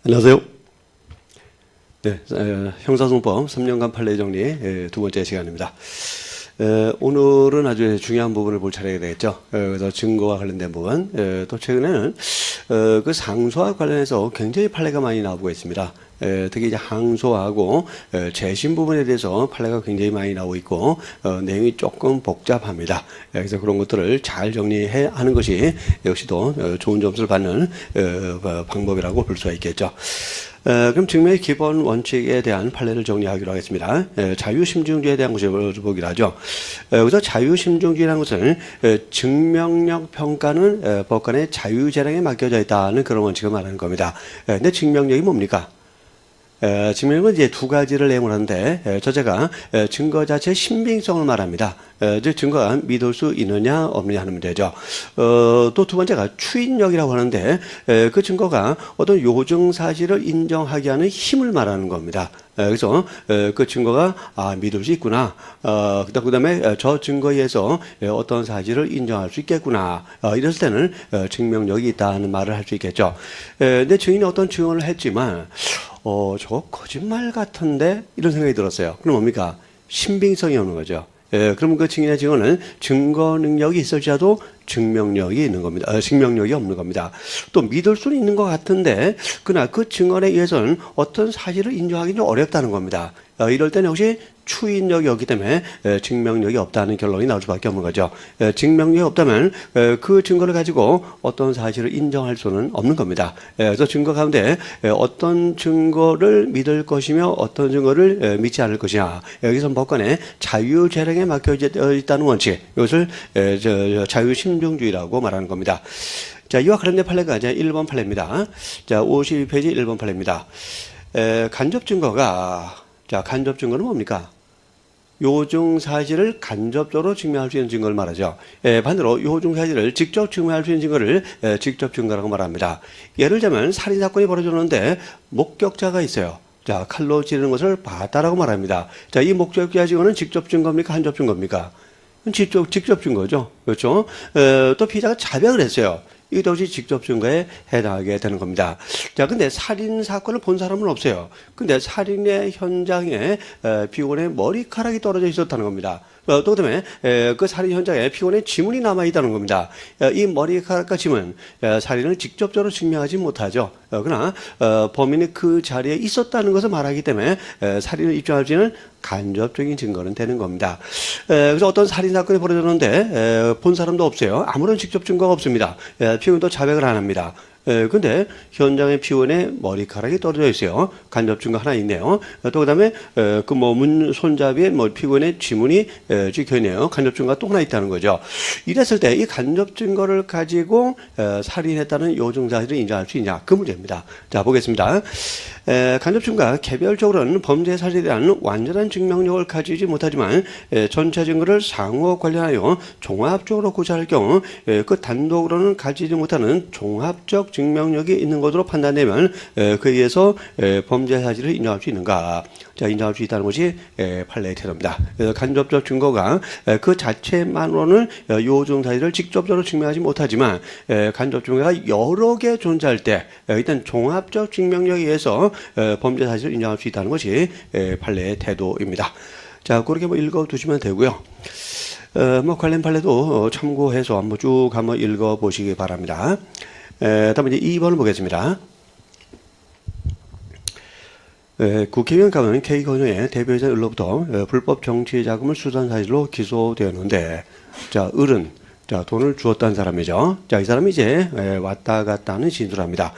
안녕하세요. 네, 형사소송법 3년간 판례 정리 두 번째 시간입니다. 오늘은 아주 중요한 부분을 볼 차례가 되겠죠. 그래서 증거와 관련된 부분, 또 최근에는 그 상소와 관련해서 굉장히 판례가 많이 나오고 있습니다. 특히 이제 항소하고 재심 부분에 대해서 판례가 굉장히 많이 나오고 있고 내용이 조금 복잡합니다. 그래서 그런 것들을 잘 정리해 하는 것이 역시 또 좋은 점수를 받는 방법이라고 볼 수가 있겠죠. 그럼 증명의 기본 원칙에 대한 판례를 정리하기로 하겠습니다. 자유심증주에 대한 것을 보기로 하죠. 그래서 자유심증주라는 것은 증명력 평가는 법관의 자유재량에 맡겨져 있다는 그런 원칙을 말하는 겁니다. 근데 증명력이 뭡니까? 증명력은 이제 두 가지를 내용을 하는데, 첫째가 증거 자체의 신빙성을 말합니다. 즉, 증거가 믿을 수 있느냐, 없느냐 하는 문제죠. 또 두 번째가 추인력이라고 하는데, 그 증거가 어떤 요증 사실을 인정하게 하는 힘을 말하는 겁니다. 그래서 그 증거가 믿을 수 있구나. 그 다음에 저 증거에 의해서 어떤 사실을 인정할 수 있겠구나. 이랬을 때는 증명력이 있다는 말을 할 수 있겠죠. 근데 증인이 어떤 증언을 했지만 저거 거짓말 같은데? 이런 생각이 들었어요. 그럼 뭡니까? 신빙성이 없는 거죠. 그럼 그 증인의 증언은 증거 능력이 있을지라도 증명력이 있는 겁니다. 증명력이 없는 겁니다. 또 믿을 수는 있는 것 같은데, 그러나 그 증언에 의해서는 어떤 사실을 인정하기 좀 어렵다는 겁니다. 이럴 때는 역시 추인력이 없기 때문에 증명력이 없다는 결론이 나올 수밖에 없는 거죠. 증명력이 없다면 그 증거를 가지고 어떤 사실을 인정할 수는 없는 겁니다. 그래서 증거 가운데 어떤 증거를 믿을 것이며 어떤 증거를 믿지 않을 것이냐. 여기서 법관의 자유재량에 맡겨져 있다는 원칙, 이것을 자유심증주의라고 말하는 겁니다. 자, 이와 관련된 판례가 이제 1번 판례입니다. 자, 52페이지 1번 판례입니다. 간접 증거가, 자, 간접 증거는 뭡니까? 요증 사실을 간접적으로 증명할 수 있는 증거를 말하죠. 반대로 요증 사실을 직접 증명할 수 있는 증거를 직접 증거라고 말합니다. 예를 들자면 살인 사건이 벌어졌는데 목격자가 있어요. 자, 칼로 찌르는 것을 봤다라고 말합니다. 자, 이 목격자 증거는 직접 증거입니까? 간접 증거입니까? 직접 증거죠. 그렇죠? 또 피의자가 자백을 했어요. 이것도 역시 직접 증거에 해당하게 되는 겁니다. 자, 근데 살인 사건을 본 사람은 없어요. 근데 살인의 현장에 피고인의 머리카락이 떨어져 있었다는 겁니다. 또 그다음에 그 살인 현장에 피고인의 지문이 남아 있다는 겁니다. 이 머리카락과 지문, 살인을 직접적으로 증명하지 못하죠. 그러나 범인이 그 자리에 있었다는 것을 말하기 때문에 살인을 입증할 수 있는 간접적인 증거는 되는 겁니다. 그래서 어떤 살인 사건이 벌어졌는데 본 사람도 없어요. 아무런 직접 증거가 없습니다. 피고인도 자백을 안 합니다. 근데 현장에 피고인의 머리카락이 떨어져 있어요. 간접 증거 하나 있네요. 또 그다음에 그 문 손잡이에 피고인의 지문이 찍혀 있네요. 간접 증거가 또 하나 있다는 거죠. 이랬을 때 이 간접 증거를 가지고 살인했다는 요증 사실을 인정할 수 있냐? 그 문제입니다. 자, 보겠습니다. 간접 증거가 개별적으로는 범죄 사실에 대한 완전한 증명력을 가지지 못하지만 전체 증거를 상호 관련하여 종합적으로 구사할 경우 그 단독으로는 가지지 못하는 종합적 증명력이 있는 것으로 판단되면 그에 의해서 범죄 사실을 인정할 수 있는가? 자, 인정할 수 있다는 것이 판례의 태도입니다. 그래서 간접적 증거가 그 자체만으로는 요증 사실을 직접적으로 증명하지 못하지만 간접 증거가 여러 개 존재할 때 일단 종합적 증명력에 의해서 범죄 사실을 인정할 수 있다는 것이 판례의 태도입니다. 자, 그렇게 읽어두시면 되고요. 관련 판례도 참고해서 한번 읽어보시기 바랍니다. 다음에 이제 2번을 보겠습니다. 국회의원 가면 K건영의 대표이사로부터 불법 정치 자금을 수수한 사실로 기소되었는데, 자, 을은 돈을 주었다는 사람이죠. 자, 이 사람이 이제 왔다 갔다 하는 진술을 합니다.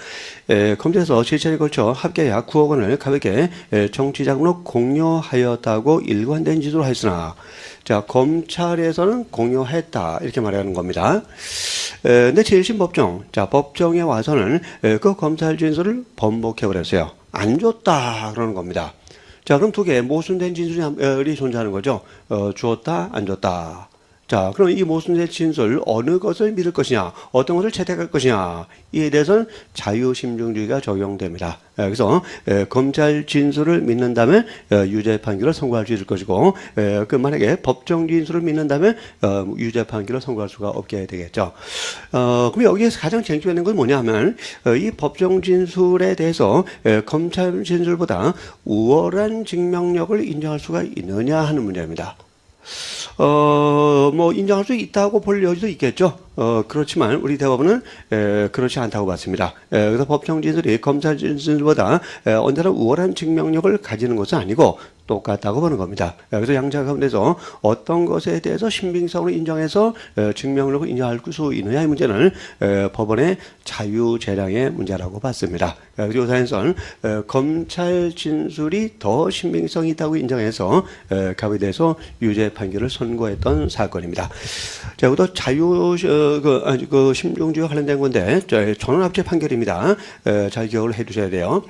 검찰에서 7차례에 걸쳐 합계 약 9억 원을 가볍게 정치 자금으로 공여하였다고 일관된 진술을 하였으나, 자, 검찰에서는 공여했다 이렇게 말하는 겁니다. 근데 제1심 법정, 자, 법정에 와서는 그 검찰 진술을 번복해버렸어요. 안 줬다 그러는 겁니다. 자, 그럼 두 개 모순된 진술이 존재하는 거죠. 주었다, 안 줬다. 자, 그럼 이 모순된 진술 어느 것을 믿을 것이냐, 어떤 것을 채택할 것이냐, 이에 대해서는 자유심증주의가 적용됩니다. 그래서 검찰 진술을 믿는다면 유죄 판결을 선고할 수 있을 것이고, 그 만약에 법정 진술을 믿는다면 유죄 판결을 선고할 수가 없게 되겠죠. 그럼 여기에서 가장 쟁점이 되는 건 뭐냐면 이 법정 진술에 대해서 검찰 진술보다 우월한 증명력을 인정할 수가 있느냐 하는 문제입니다. 뭐 인정할 수 있다고 볼 여지도 있겠죠. 그렇지만 우리 대법원은 그렇지 않다고 봤습니다. 그래서 법정 진술이 검찰 진술보다 언제나 우월한 증명력을 가지는 것은 아니고 똑같다고 보는 겁니다. 그래서 양자 가운데서 어떤 것에 대해서 신빙성을 인정해서 증명력을 인정할 수 있느냐의 문제는 법원의 자유재량의 문제라고 봤습니다. 그래서 요사에서는 검찰 진술이 더 신빙성이 있다고 인정해서 갑에 대해서 유죄 판결을 선고했던 사건입니다. 자, 이것도 그 심증주의와 관련된 건데 전원합체 판결입니다. 잘 기억을 해두셔야 돼요.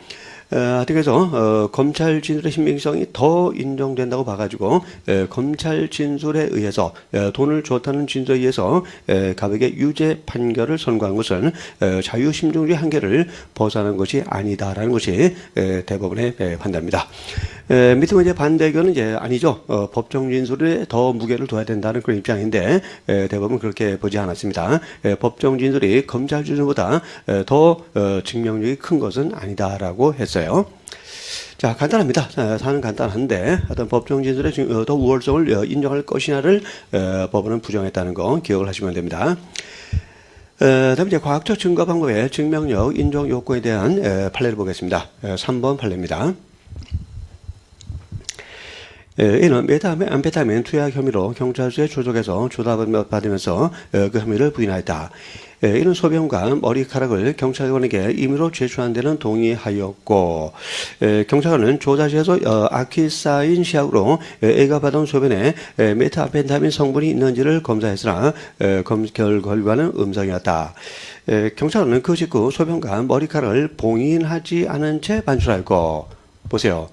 그래서 검찰 진술의 신빙성이 더 인정된다고 봐가지고 검찰 진술에 의해서 돈을 줬다는 진술에 의해서 갑에게 유죄 판결을 선고한 것은 자유심증주의 한계를 벗어난 것이 아니다라는 것이 대법원의 판단입니다. 밑에 이제 반대 의견은 이제 아니죠. 법정 진술에 더 무게를 둬야 된다는 그런 입장인데 대법원은 그렇게 보지 않았습니다. 법정 진술이 검찰 진술보다 더 증명력이 큰 것은 아니다라고 했어요. 자, 간단합니다. 사는 간단한데 어떤 법정 진술의 더 우월성을 인정할 것이냐를 법원은 부정했다는 거 기억을 하시면 됩니다. 다음 이제 과학적 증거 방법의 증명력 인정 요건에 대한 판례를 보겠습니다. 3번 판례입니다. 이는 메타암페타민 투약 혐의로 경찰서에 조적해서 조사를 받으면서 그 혐의를 부인하였다. 이는 소변과 머리카락을 경찰관에게 임의로 제출한 데는 동의하였고, 경찰관은 조사실에서 아키사인 시약으로 A가 받은 소변에 메타암페타민 성분이 있는지를 검사했으나 결과는 음성이었다. 경찰관은 그 직후 소변과 머리카락을 봉인하지 않은 채 반출하였고, 보세요.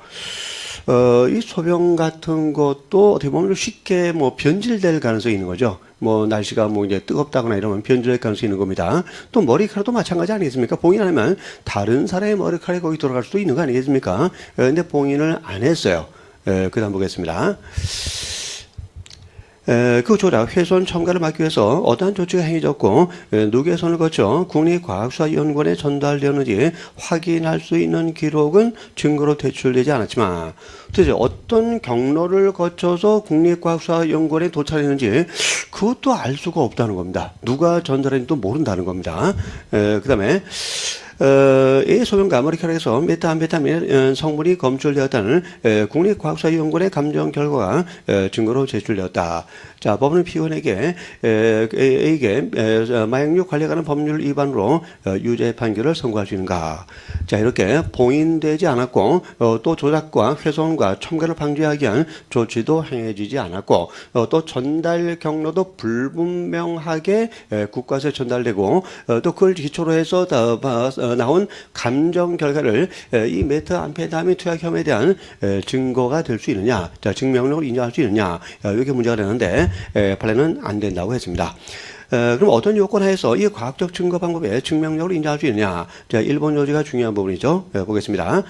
이 소변 같은 것도 어떻게 보면 쉽게 뭐 변질될 가능성이 있는 거죠. 뭐 날씨가 뭐 이제 뜨겁다거나 이러면 변질될 가능성이 있는 겁니다. 또 머리카락도 마찬가지 아니겠습니까? 봉인 안 하면 다른 사람의 머리카락이 거기 들어갈 수도 있는 거 아니겠습니까? 근데 봉인을 안 했어요. 그 다음 보겠습니다. 그 조작, 훼손 첨가를 막기 위해서 어떠한 조치가 행해졌고 누구의 손을 거쳐 국립과학수사연구원에 전달되었는지 확인할 수 있는 기록은 증거로 제출되지 않았지만 도대체 어떤 경로를 거쳐서 국립과학수사연구원에 도착했는지 그것도 알 수가 없다는 겁니다. 누가 전달했는지도 모른다는 겁니다. 그 다음에 이 소변과 머리카락에서 메타암페타민 성분이 검출되었다는 국립과학수사연구원의 감정 결과가 증거로 제출되었다. 자, 법원은 피고인에게 A에게 마약류 관리에 관한 법률 위반으로 유죄 판결을 선고할 수 있는가? 자, 이렇게 봉인되지 않았고 또 조작과 훼손과 첨가를 방지하기 위한 조치도 행해지지 않았고 또 전달 경로도 불분명하게 국과수에 전달되고 또 그걸 기초로 해서 나온 감정 결과를 이 메타암페타민 투약 혐의에 대한 증거가 될 수 있느냐, 자, 증명력을 인정할 수 있느냐, 이게 문제가 되는데 판례는 안 된다고 했습니다. 그럼 어떤 요건 하에서 이 과학적 증거 방법의 증명력을 인정할 수 있느냐? 자, 일본 요지가 중요한 부분이죠. 보겠습니다.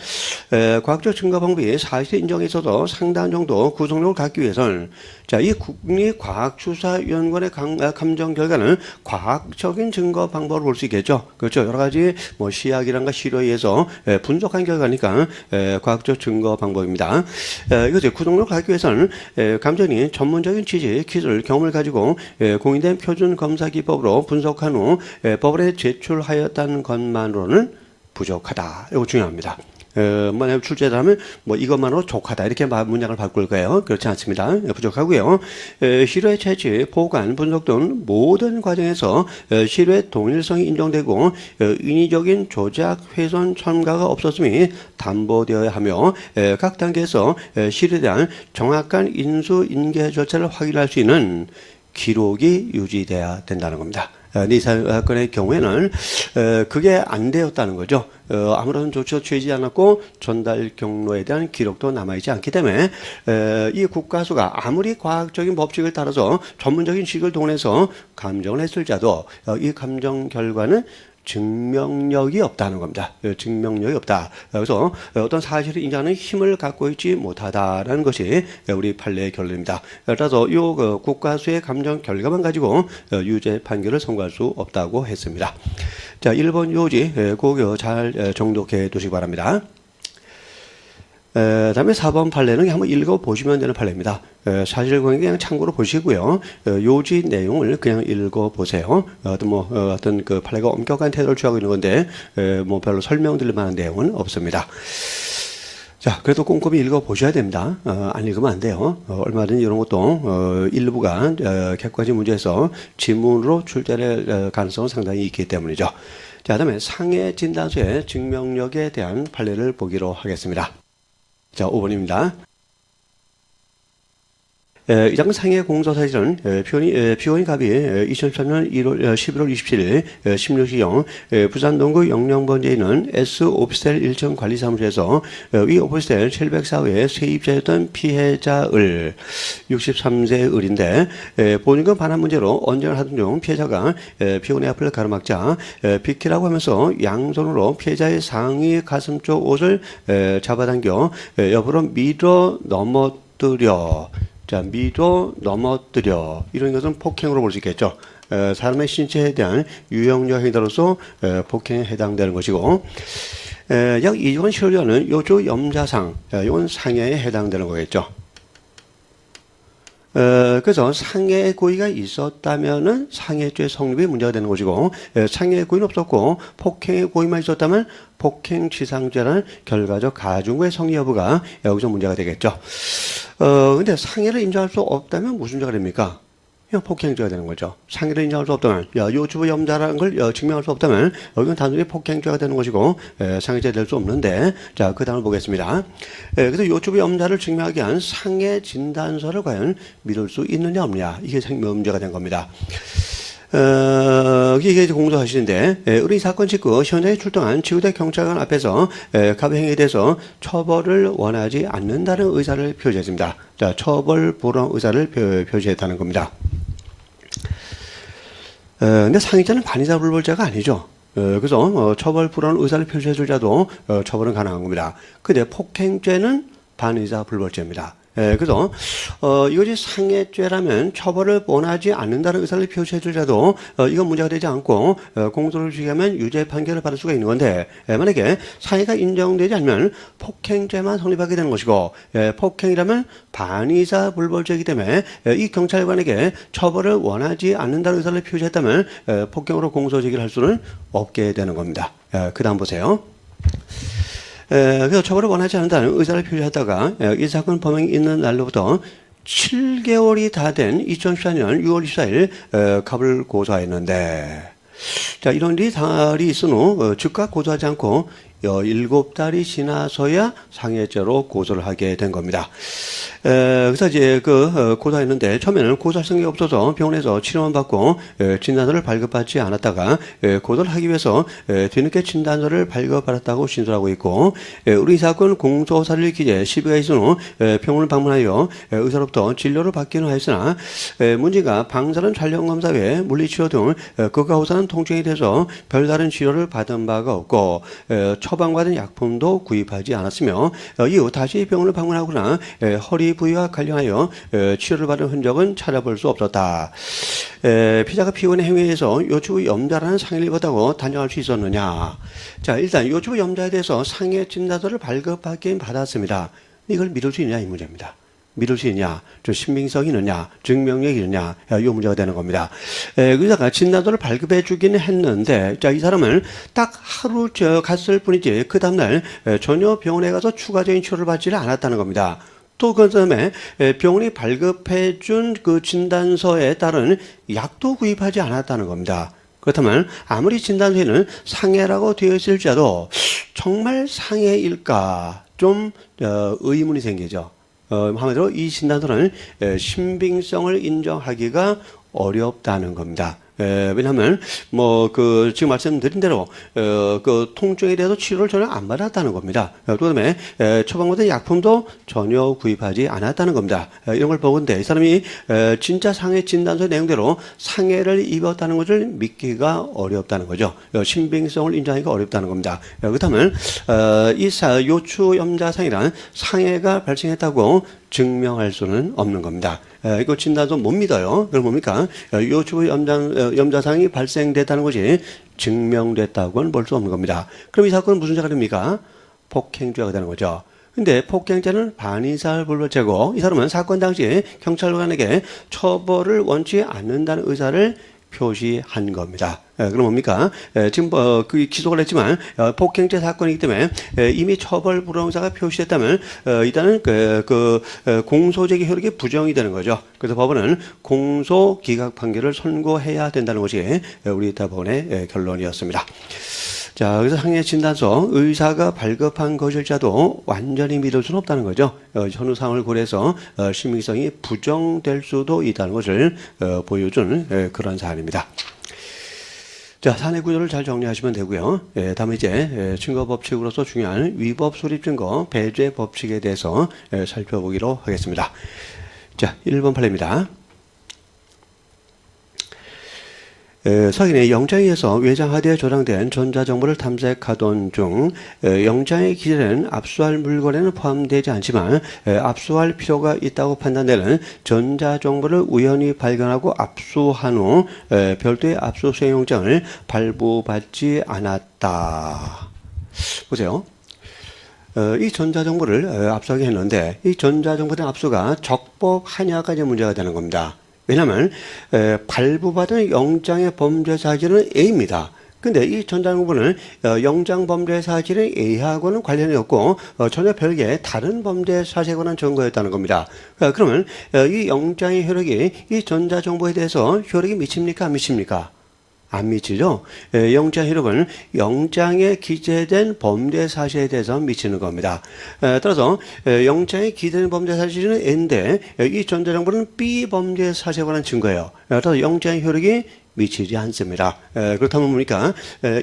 과학적 증거 방법이 사실 인정에 있어서 상당한 정도 구속력을 갖기 위해서는 자, 이 국립과학수사연구원의 감정 결과는 과학적인 증거 방법을 볼 수 있겠죠. 그렇죠. 여러 가지 뭐 시약이란가 시료에 의해서 분석한 결과니까 과학적 증거 방법입니다. 이것을 구속력을 갖기 위해서는 감정이 전문적인 지식, 기술, 경험을 가지고 공인된 표준 검사 기법으로 분석한 후 법원에 제출하였다는 것만으로는 부족하다. 이거 중요합니다. 만약 출제자라면 뭐 이것만으로 족하다 이렇게 문장을 바꿀 거예요. 그렇지 않습니다. 부족하고요. 시료의 채취, 보관, 분석 등 모든 과정에서 시료의 동일성이 인정되고 인위적인 조작, 훼손, 첨가가 없었음이 담보되어야 하며 각 단계에서 시료에 대한 정확한 인수, 인계 절차를 확인할 수 있는 기록이 유지돼야 된다는 겁니다. 이 사건의 경우에는 그게 안 되었다는 거죠. 아무런 조치도 취하지 않았고 전달 경로에 대한 기록도 남아있지 않기 때문에 이 국가수가 아무리 과학적인 법칙을 따라서 전문적인 지식을 동원해서 감정을 했을지라도 이 감정 결과는 증명력이 없다는 겁니다. 증명력이 없다. 그래서 어떤 사실을 인정하는 힘을 갖고 있지 못하다라는 것이 우리 판례의 결론입니다. 따라서 이 국가수의 감정 결과만 가지고 유죄 판결을 선고할 수 없다고 했습니다. 자, 1번 요지 꼭 잘 정독해 두시기 바랍니다. 다음에 4번 판례는 한번 읽어보시면 되는 판례입니다. 사실관계 그냥 참고로 보시고요. 요지 내용을 그냥 읽어보세요. 어떤 그 판례가 엄격한 태도를 취하고 있는 건데, 별로 설명드릴 만한 내용은 없습니다. 자, 그래도 꼼꼼히 읽어보셔야 됩니다. 안 읽으면 안 돼요. 얼마든지 이런 것도, 일부가, 객관식 문제에서 지문으로 출제될 가능성은 상당히 있기 때문이죠. 자, 다음에 상해 진단서의 증명력에 대한 판례를 보기로 하겠습니다. 자, 5번입니다. 이 장 상해 공소 사실은 피고인 갑이 2013년 11월 27일 16시경 부산 동구 영령번지에 있는 S 오피스텔 1층 관리사무소에서 위 오피스텔 704호의 세입자였던 피해자을 63세 을인데 보증금 반환 문제로 언쟁을 하던 중 피해자가 피고인의 앞을 가로막자 비키라고 하면서 양손으로 피해자의 상의 가슴 쪽 옷을 잡아당겨 옆으로 밀어 넘어뜨려 자, 밀어 넘어뜨려 이런 것은 폭행으로 볼 수 있겠죠. 사람의 신체에 대한 유형적 행위로서 폭행에 해당되는 것이고 약 2주간 실효하는 요조 염자상 이건 상해에 해당되는 거겠죠. 그래서 상해 고의가 있었다면은 상해죄 성립이 문제가 되는 것이고 상해 고의는 없었고 폭행의 고의만 있었다면 폭행치상죄라는 결과적 가중의 성립 여부가 여기서 문제가 되겠죠. 근데 상해를 인정할 수 없다면 무슨 죄가 됩니까? 폭행죄가 되는 거죠. 상해를 인정할 수 없다면, 요주부 염자라는 걸 증명할 수 없다면, 여기는 단순히 폭행죄가 되는 것이고, 상해죄 될 수 없는데, 자, 그 다음을 보겠습니다. 그래서 요주부 염자를 증명하기 위한 상해 진단서를 과연 믿을 수 있느냐, 없느냐, 이게 문제가 된 겁니다. 이게 이제 공소하시는데, 우리 사건 직후 현장에 출동한 지구대 경찰관 앞에서 갑의 행위에 대해서 처벌을 원하지 않는다는 의사를 표시했습니다. 자, 처벌 불허 의사를 표시했다는 겁니다. 근데 상해죄는 반의사 불벌죄가 아니죠. 그래서 처벌 불허 의사를 표시해줄 자도 처벌은 가능한 겁니다. 근데 폭행죄는 반의사 불벌죄입니다. 그래서 이것이 상해죄라면 처벌을 원하지 않는다는 의사를 표시해줄 자도 이건 문제가 되지 않고 공소를 주의하면 유죄 판결을 받을 수가 있는 건데 만약에 상해가 인정되지 않으면 폭행죄만 성립하게 되는 것이고 폭행이라면 반의사 불벌죄이기 때문에 이 경찰관에게 처벌을 원하지 않는다는 의사를 표시했다면 폭행으로 공소 제기를 할 수는 없게 되는 겁니다. 그 다음 보세요. 그래서 처벌을 원하지 않는다는 의사를 표시하다가 이 사건 범행이 있는 날로부터 7개월이 다 된 2014년 6월 24일 갑을 고소하였는데 자, 이런 일이 있은 후 즉각 고소하지 않고 7달이 지나서야 상해죄로 고소를 하게 된 겁니다. 그래서 이제 고소했는데 처음에는 고소할 생각이 없어서 병원에서 치료만 받고 진단서를 발급받지 않았다가 고소를 하기 위해서 뒤늦게 진단서를 발급받았다고 신설하고 있고 우리 사건 공소사를 기재 10여가 있은 후 병원을 방문하여 의사로부터 진료를 받기는 하였으나 문제가 방사능 촬영검사 외에 물리치료 등 극과 호소한 통증에 대해서 별다른 치료를 받은 바가 없고 처방받은 약품도 구입하지 않았으며 이후 다시 병원을 방문하거나 허리 부위와 관련하여 치료를 받은 흔적은 찾아볼 수 없었다. 피자가 피고인의 행위에서 요추부 염자라는 상해를 입었다고 단정할 수 있었느냐. 자, 일단 요추부 염자에 대해서 상해 진단서를 발급받긴 받았습니다. 이걸 믿을 수 있느냐 이 문제입니다. 믿을 수 있냐, 좀 신빙성이 있느냐, 증명력이 있느냐, 이 문제가 되는 겁니다. 의사가 진단서를 발급해 주기는 했는데, 자, 이 사람은 딱 하루 갔을 뿐이지, 그 다음날 전혀 병원에 가서 추가적인 치료를 받지를 않았다는 겁니다. 또 그 다음에 병원이 발급해 준 그 진단서에 따른 약도 구입하지 않았다는 겁니다. 그렇다면 아무리 진단서에는 상해라고 되어 있을지라도 정말 상해일까 좀 의문이 생기죠. 한마디로 이 진단서는 신빙성을 인정하기가 어렵다는 겁니다. 왜냐하면 지금 말씀드린 대로 그 통증에 대해서 치료를 전혀 안 받았다는 겁니다. 또 그다음에 처방받은 약품도 전혀 구입하지 않았다는 겁니다. 이런 걸 보건대 이 사람이 진짜 상해 진단서 내용대로 상해를 입었다는 것을 믿기가 어렵다는 거죠. 신빙성을 인정하기가 어렵다는 겁니다. 그렇다면 이 요추 염자상이란 상해가 발생했다고 증명할 수는 없는 겁니다. 이거 진단서 못 믿어요. 그럼 뭡니까? 요추 염자상이 발생됐다는 것이 증명됐다고는 볼 수 없는 겁니다. 그럼 이 사건은 무슨 죄가 됩니까? 폭행죄가 되는 거죠. 근데 폭행죄는 반의사를 불법죄고 이 사람은 사건 당시 경찰관에게 처벌을 원치 않는다는 의사를 표시한 겁니다. 그럼 뭡니까? 지금 그 기소를 했지만 폭행죄 사건이기 때문에 이미 처벌 불응사가 표시됐다면 일단은 공소제기 효력이 부정이 되는 거죠. 그래서 법원은 공소 기각 판결을 선고해야 된다는 것이 우리 대법원의 결론이었습니다. 자, 그래서 상해 진단서 의사가 발급한 것일자도 완전히 믿을 수는 없다는 거죠. 현우 상황을 고려해서 신빙성이 부정될 수도 있다는 것을 보여준 그런 사안입니다. 자, 사내 구조를 잘 정리하시면 되고요. 다음에 이제 증거 법칙으로서 중요한 위법 수립 증거 배제 법칙에 대해서 살펴보기로 하겠습니다. 자, 1번 판례입니다. 서인의 영장에 의해서 외장하드에 저장된 전자정보를 탐색하던 중 영장에 기재된 압수할 물건에는 포함되지 않지만 압수할 필요가 있다고 판단되는 전자정보를 우연히 발견하고 압수한 후 별도의 압수수색영장을 발부받지 않았다. 보세요. 이 전자정보를 압수하게 했는데 이 전자정보에 대한 압수가 적법하냐까지 문제가 되는 겁니다. 왜냐하면 발부받은 영장의 범죄 사실은 A입니다. 근데 이 전자정보는 영장 범죄 사실은 A하고는 관련이 없고 전혀 별개의 다른 범죄 사실에 관한 증거였다는 겁니다. 그러면 이 영장의 효력이 이 전자정보에 대해서 효력이 미칩니까? 안 미칩니까? 안 미치죠. 영장 효력은 영장에 기재된 범죄 사실에 대해서 미치는 겁니다. 따라서 영장에 기재된 범죄 사실은 N인데 이 전자정보는 B 범죄 사실에 관한 증거예요. 따라서 영장의 효력이 미치지 않습니다. 그렇다면 뭡니까?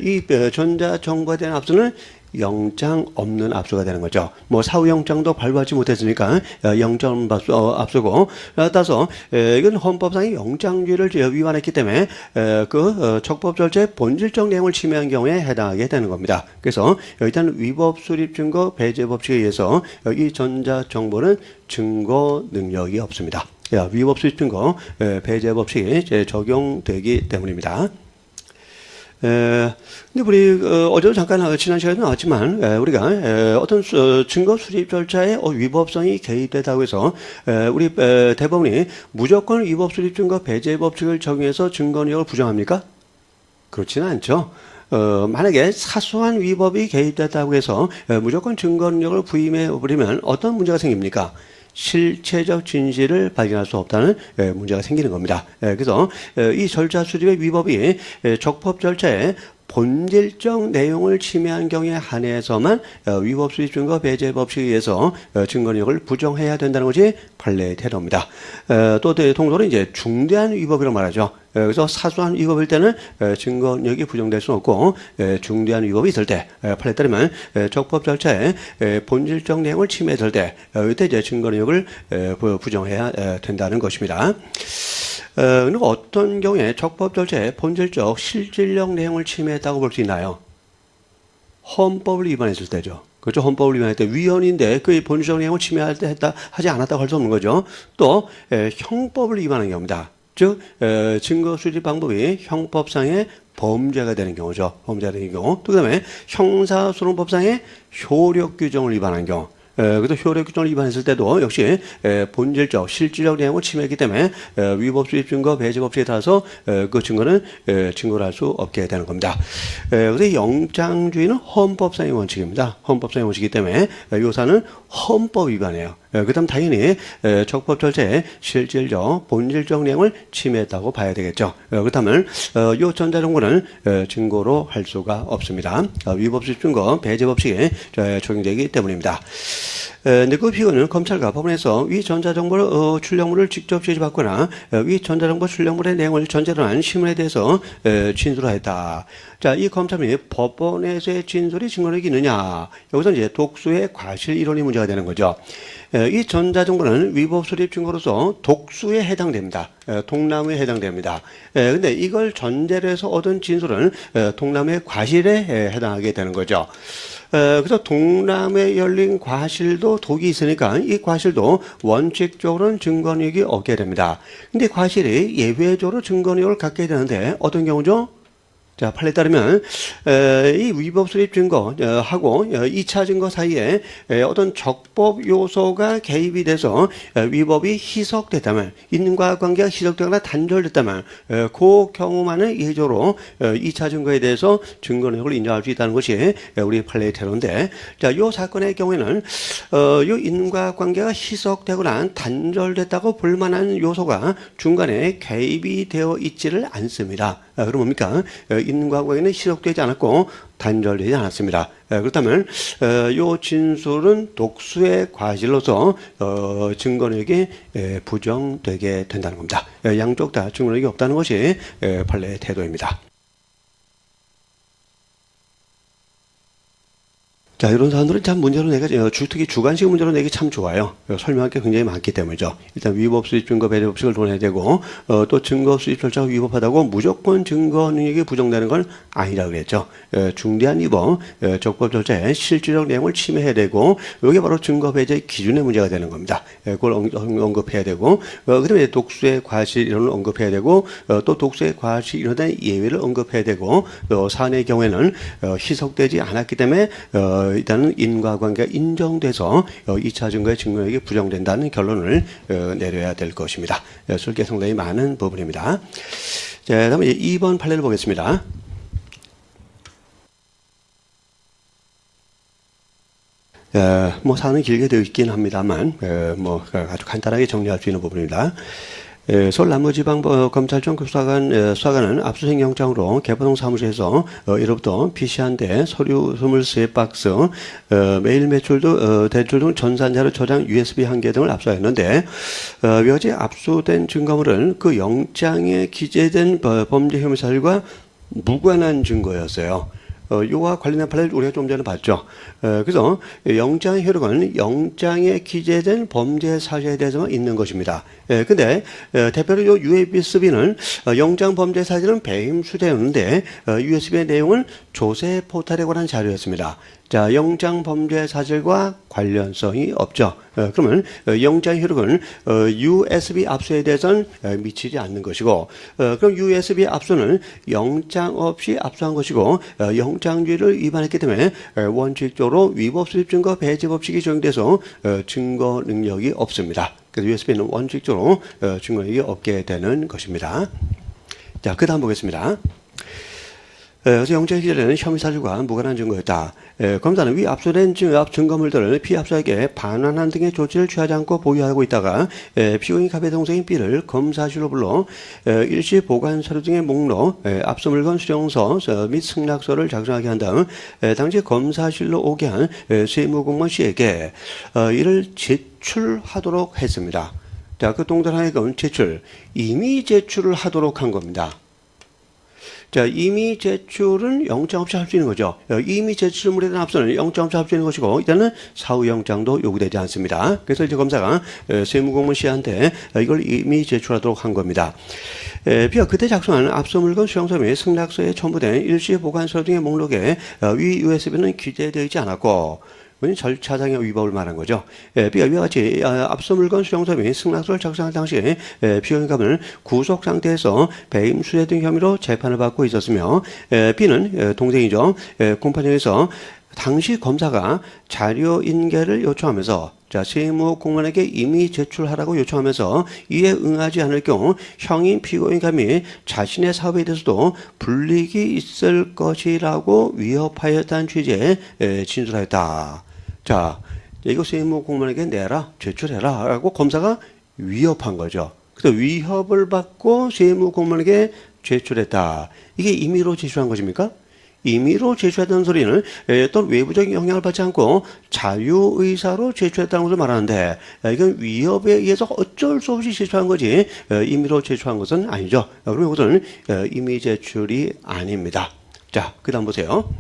이 전자정보에 대한 압수는 영장 없는 압수가 되는 거죠. 사후 영장도 발부하지 못했으니까 영장 압수고, 따라서 이건 헌법상의 영장주의를 위반했기 때문에 그 적법 절차의 본질적 내용을 침해한 경우에 해당하게 되는 겁니다. 그래서 일단 위법 수립 증거 배제 법칙에 의해서 이 전자 정보는 증거 능력이 없습니다. 위법 수립 증거 배제 법칙이 적용되기 때문입니다. 근데 우리 어제도 잠깐 지난 시간에 나왔지만 우리가 어떤 증거 수립 절차에 위법성이 개입되다고 해서 우리 대법원이 무조건 위법 수립 증거 배제 법칙을 적용해서 증거 능력을 부정합니까? 그렇지는 않죠. 만약에 사소한 위법이 개입됐다고 해서 무조건 증거 능력을 부임해 버리면 어떤 문제가 생깁니까? 실체적 진실을 발견할 수 없다는 문제가 생기는 겁니다. 그래서 이 절차 수립의 위법이 적법 절차에 본질적 내용을 침해한 경우에 한해서만 위법 수립 증거 배제 법칙에 의해서 증거 능력을 부정해야 된다는 것이 판례의 태도입니다. 또 통도로 이제 중대한 위법이라고 말하죠. 그래서 사소한 위법일 때는 증거 능력이 부정될 수는 없고 중대한 위법이 있을 때 판례에 따르면 적법 절차에 본질적 내용을 침해했을 때 이때 이제 증거 능력을 부정해야 된다는 것입니다. 그리고 어떤 경우에 적법 절차에 본질적 실질적 내용을 침해했다고 볼 수 있나요? 헌법을 위반했을 때죠. 그렇죠. 헌법을 위반할 때 위헌인데 그 본질적 내용을 침해할 때 하지 않았다고 할 수 없는 거죠. 또 형법을 위반한 경우입니다. 즉 증거 수집 방법이 형법상의 범죄가 되는 경우죠. 범죄가 되는 경우. 또 그다음에 형사소송법상의 효력 규정을 위반한 경우. 그래도 효력 규정을 위반했을 때도 역시 본질적, 실질적 내용을 침해했기 때문에 위법 수입 증거 배제 법칙에 따라서 그 증거는 증거를 할 수 없게 되는 겁니다. 그래서 영장주의는 헌법상의 원칙입니다. 헌법상의 원칙이기 때문에 이 사안은 헌법 위반이에요. 그다음 당연히 적법 절차에 실질적, 본질적 내용을 침해했다고 봐야 되겠죠. 그렇다면 이 전자정보는 증거로 할 수가 없습니다. 위법 수입 증거 배제 법칙에 적용되기 때문입니다. 근데 그 피고는 검찰과 법원에서 위 전자정보 출력물을 직접 제시받거나 위 전자정보 출력물의 내용을 전제로 한 신문에 대해서 진술하였다. 자, 이 검찰 및 법원에서의 진술이 증거력이 있느냐? 여기서 이제 독수의 과실 이론이 문제가 되는 거죠. 이 전자정보는 위법 수립 증거로서 독수에 해당됩니다. 통나무에 해당됩니다. 근데 이걸 전제로 해서 얻은 진술은 통나무의 과실에 해당하게 되는 거죠. 그래서 동남에 열린 과실도 독이 있으니까 이 과실도 원칙적으로는 증거력이 없게 됩니다. 근데 과실이 예외적으로 증거력을 갖게 되는데 어떤 경우죠? 자, 판례에 따르면 이 위법 수립 증거하고 2차 증거 사이에 어떤 적법 요소가 개입이 돼서 위법이 희석됐다면, 인과관계가 희석되거나 단절됐다면 그 경우만은 예외적으로 2차 증거에 대해서 증거력을 인정할 수 있다는 것이 우리 판례의 태도인데, 자, 이 사건의 경우에는 이 인과관계가 희석되거나 단절됐다고 볼 만한 요소가 중간에 개입이 되어 있지를 않습니다. 그럼 뭡니까? 인과관계는 희석되지 않았고 단절되지 않았습니다. 그렇다면 이 진술은 독수의 과실로서 증거력이 부정되게 된다는 겁니다. 양쪽 다 증거력이 없다는 것이 판례의 태도입니다. 자, 이런 사람들은 참 문제로 특히 주관식 문제로 내기 참 좋아요. 설명할 게 굉장히 많기 때문이죠. 일단 위법 수립 증거 배제 법칙을 논해야 되고, 또 증거 수립 절차가 위법하다고 무조건 증거 능력이 부정되는 건 아니라고 그랬죠. 중대한 위법, 적법 절차의 실질적 내용을 침해해야 되고, 이게 바로 증거 배제 기준의 문제가 되는 겁니다. 그걸 언급해야 되고, 그 다음에 독수의 과실 이론을 언급해야 되고, 또 독수의 과실 이론에 예외를 언급해야 되고, 사안의 경우에는 희석되지 않았기 때문에 일단은 인과관계가 인정돼서 2차 증거의 증거력이 부정된다는 결론을 내려야 될 것입니다. 설계 상당히 많은 부분입니다. 자, 다음에 2번 판례를 보겠습니다. 뭐 사안은 길게 되어 있긴 합니다만 뭐 아주 간단하게 정리할 수 있는 부분입니다. 서울 남부지방검찰청 수사관은 압수수색 영장으로 개포동 사무실에서 1호부터 PC 한 대, 서류 23박스, 메일 매출도 대출 등 전산자료 저장 USB 1개 등을 압수하였는데 여지 압수된 증거물은 그 영장에 기재된 범죄 혐의 사실과 무관한 증거였어요. 이와 관련된 판례를 우리가 좀 전에 봤죠. 그래서 영장 효력은 영장에 기재된 범죄 사실에 대해서만 있는 것입니다. 근데 대표로 이 USB는 영장 범죄 사실은 배임수재였는데 USB의 내용은 조세 포탈에 관한 자료였습니다. 자, 영장 범죄 사실과 관련성이 없죠. 그러면 영장 효력은 USB 압수에 대해서는 미치지 않는 것이고, 그럼 USB 압수는 영장 없이 압수한 것이고 영장주의를 위반했기 때문에 원칙적으로 위법 수립 증거 배제 법칙이 적용돼서 증거 능력이 없습니다. 그래서 USB는 원칙적으로 증거 능력이 없게 되는 것입니다. 자, 그 다음 보겠습니다. 그래서 영장에 기재되는 혐의 사실과 무관한 증거였다. 검사는 위 압수된 증거물들을 피압수에게 반환한 등의 조치를 취하지 않고 보유하고 있다가 피고인 갑의 동생인 B를 검사실로 불러 일시 보관 서류 등의 목록, 압수 물건 수령서 및 승낙서를 작성하게 한 다음 당시 검사실로 오게 한 세무공무원 C에게 이를 제출하도록 했습니다. 자, 그 동전하여금 이미 제출을 하도록 한 겁니다. 자, 이미 제출은 영장 없이 할 수 있는 거죠. 이미 제출물에 대한 압수는 영장 없이 할 수 있는 것이고, 일단은 사후 영장도 요구되지 않습니다. 그래서 이제 검사가 세무공무원 C한테 이걸 이미 제출하도록 한 겁니다. B가 그때 작성한 압수 물건 수령서 및 승낙서에 첨부된 일시 보관서 등의 목록에 위 USB는 기재되어 있지 않았고, 절차상의 위법을 말한 거죠. B가 이와 같이 압수 물건 수령서 및 승낙서를 작성할 당시 피고인감은 구속 상태에서 배임 수재 등 혐의로 재판을 받고 있었으며 B는 동생이죠. 공판장에서 당시 검사가 자료 인계를 요청하면서 세무공무원에게 이미 제출하라고 요청하면서 이에 응하지 않을 경우 형인 피고인감이 자신의 사업에 대해서도 불이익이 있을 것이라고 위협하였다는 취지의 진술하였다. 자, 이거 세무공무원에게 내라, 제출해라 라고 검사가 위협한 거죠. 그래서 위협을 받고 세무공무원에게 제출했다. 이게 임의로 제출한 것입니까? 임의로 제출했다는 소리는 어떤 외부적인 영향을 받지 않고 자유의사로 제출했다는 것을 말하는데 이건 위협에 의해서 어쩔 수 없이 제출한 거지 임의로 제출한 것은 아니죠. 그러면 이것은 임의 제출이 아닙니다. 자, 그 다음 보세요.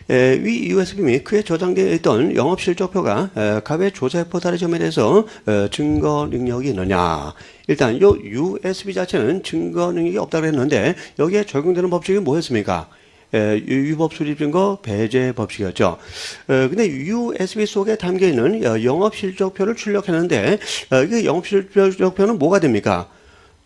위 USB 및 그에 저장되어 있던 영업실적표가 갑의 조세 포탈에 점유돼서 증거 능력이 있느냐. 일단 요 USB 자체는 증거 능력이 없다고 했는데 여기에 적용되는 법칙이 뭐였습니까? 위법 수집 증거 배제 법칙이었죠. 근데 USB 속에 담겨 있는 영업실적표를 출력했는데 이 영업실적표는 뭐가 됩니까?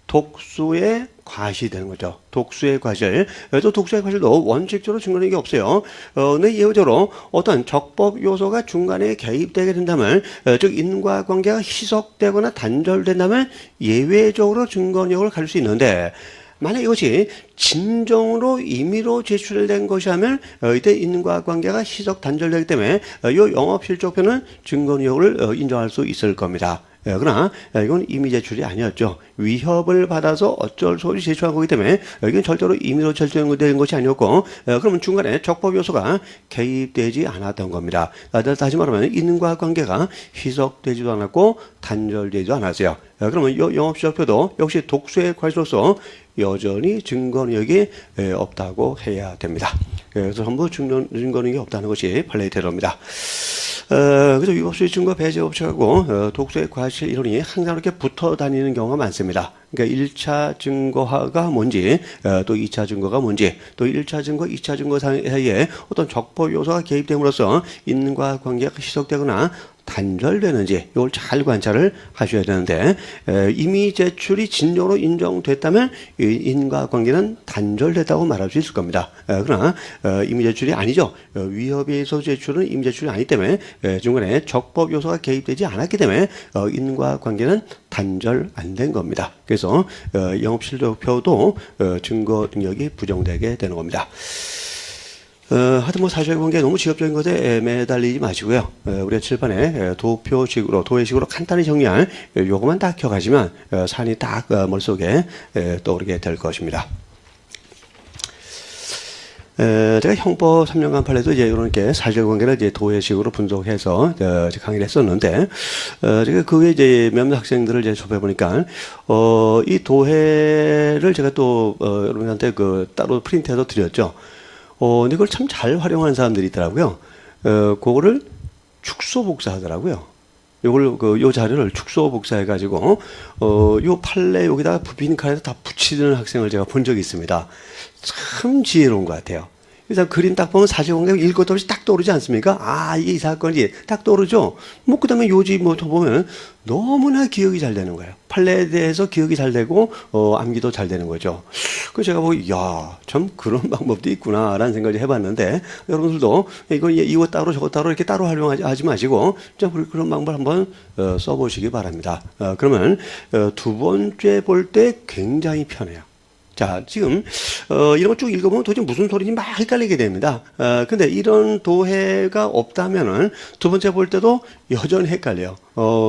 독수의 과시되는 거죠. 독수의 과실. 또 독수의 과실도 원칙적으로 증거능력이 없어요. 근데 예외적으로 어떤 적법 요소가 중간에 개입되게 된다면, 즉 인과관계가 희석되거나 단절된다면 예외적으로 증거능력을 가질 수 있는데, 만약 이것이 진정으로 임의로 제출된 것이라면 이때 인과관계가 희석 단절되기 때문에 이 영업실적표는 증거능력을 인정할 수 있을 겁니다. 그러나 이건 임의 제출이 아니었죠. 위협을 받아서 어쩔 수 없이 제출한 거기 때문에 이건 절대로 임의로 제출된 것이 아니었고 그러면 중간에 적법 요소가 개입되지 않았던 겁니다. 다시 말하면 인과관계가 희석되지도 않았고 단절되지도 않았어요. 그러면 이 영업실적표도 역시 독수의 과실로서 여전히 증거능력이 없다고 해야 됩니다. 그래서 전부 증거능력이 없다는 것이 판례의 대로입니다. 그래서 위법수의 증거 배제 법칙하고 독수의 과실 이론이 항상 이렇게 붙어 다니는 경우가 많습니다. 그러니까 1차 증거가 뭔지, 또 2차 증거가 뭔지, 또 1차 증거, 2차 증거 사이에 어떤 적법 요소가 개입됨으로써 인과관계가 희석되거나 단절되는지 이걸 잘 관찰을 하셔야 되는데 임의 제출이 진정으로 인정됐다면 인과관계는 단절됐다고 말할 수 있을 겁니다. 그러나 임의 제출이 아니죠. 위협에 의해서 제출은 임의 제출이 아니기 때문에 중간에 적법 요소가 개입되지 않았기 때문에 인과관계는 단절 안 된 겁니다. 그래서 영업실적표도 증거 능력이 부정되게 되는 겁니다. 하여튼 뭐 사실관계 너무 직업적인 것에 매달리지 마시고요. 우리가 칠판에 도표식으로, 도해식으로 간단히 정리할 요것만 딱 기억하시면 산이 딱 머릿속에 떠오르게 될 것입니다. 제가 형법 3년간 판례도 이제 이렇게 사실관계를 이제 도해식으로 분석해서 강의를 했었는데, 제가 그게 이제 몇몇 학생들을 이제 접해보니까, 이 도해를 제가 또, 여러분한테 따로 프린트해서 드렸죠. 근데 그걸 참 잘 활용하는 사람들이 있더라고요. 그거를 축소복사 하더라고요. 요 자료를 축소복사해가지고, 요 판례 여기다가 비빈칸에다 다 붙이는 학생을 제가 본 적이 있습니다. 참 지혜로운 것 같아요. 일단 그림 딱 보면 사실관계 읽을 것도 없이 딱 떠오르지 않습니까? 아, 이게 이 사건이 딱 떠오르죠? 그 다음에 요지 보면 너무나 기억이 잘 되는 거예요. 판례에 대해서 기억이 잘 되고, 암기도 잘 되는 거죠. 그래서 제가 참 그런 방법도 있구나라는 생각을 해봤는데, 여러분들도 이거 따로 저거 따로 이렇게 따로 활용하지 마시고, 좀 그런 방법을 한번 써보시기 바랍니다. 그러면 두 번째 볼 때 굉장히 편해요. 자, 지금, 이런 거 쭉 읽어보면 도대체 무슨 소리인지 막 헷갈리게 됩니다. 근데 이런 도해가 없다면은 두 번째 볼 때도 여전히 헷갈려요.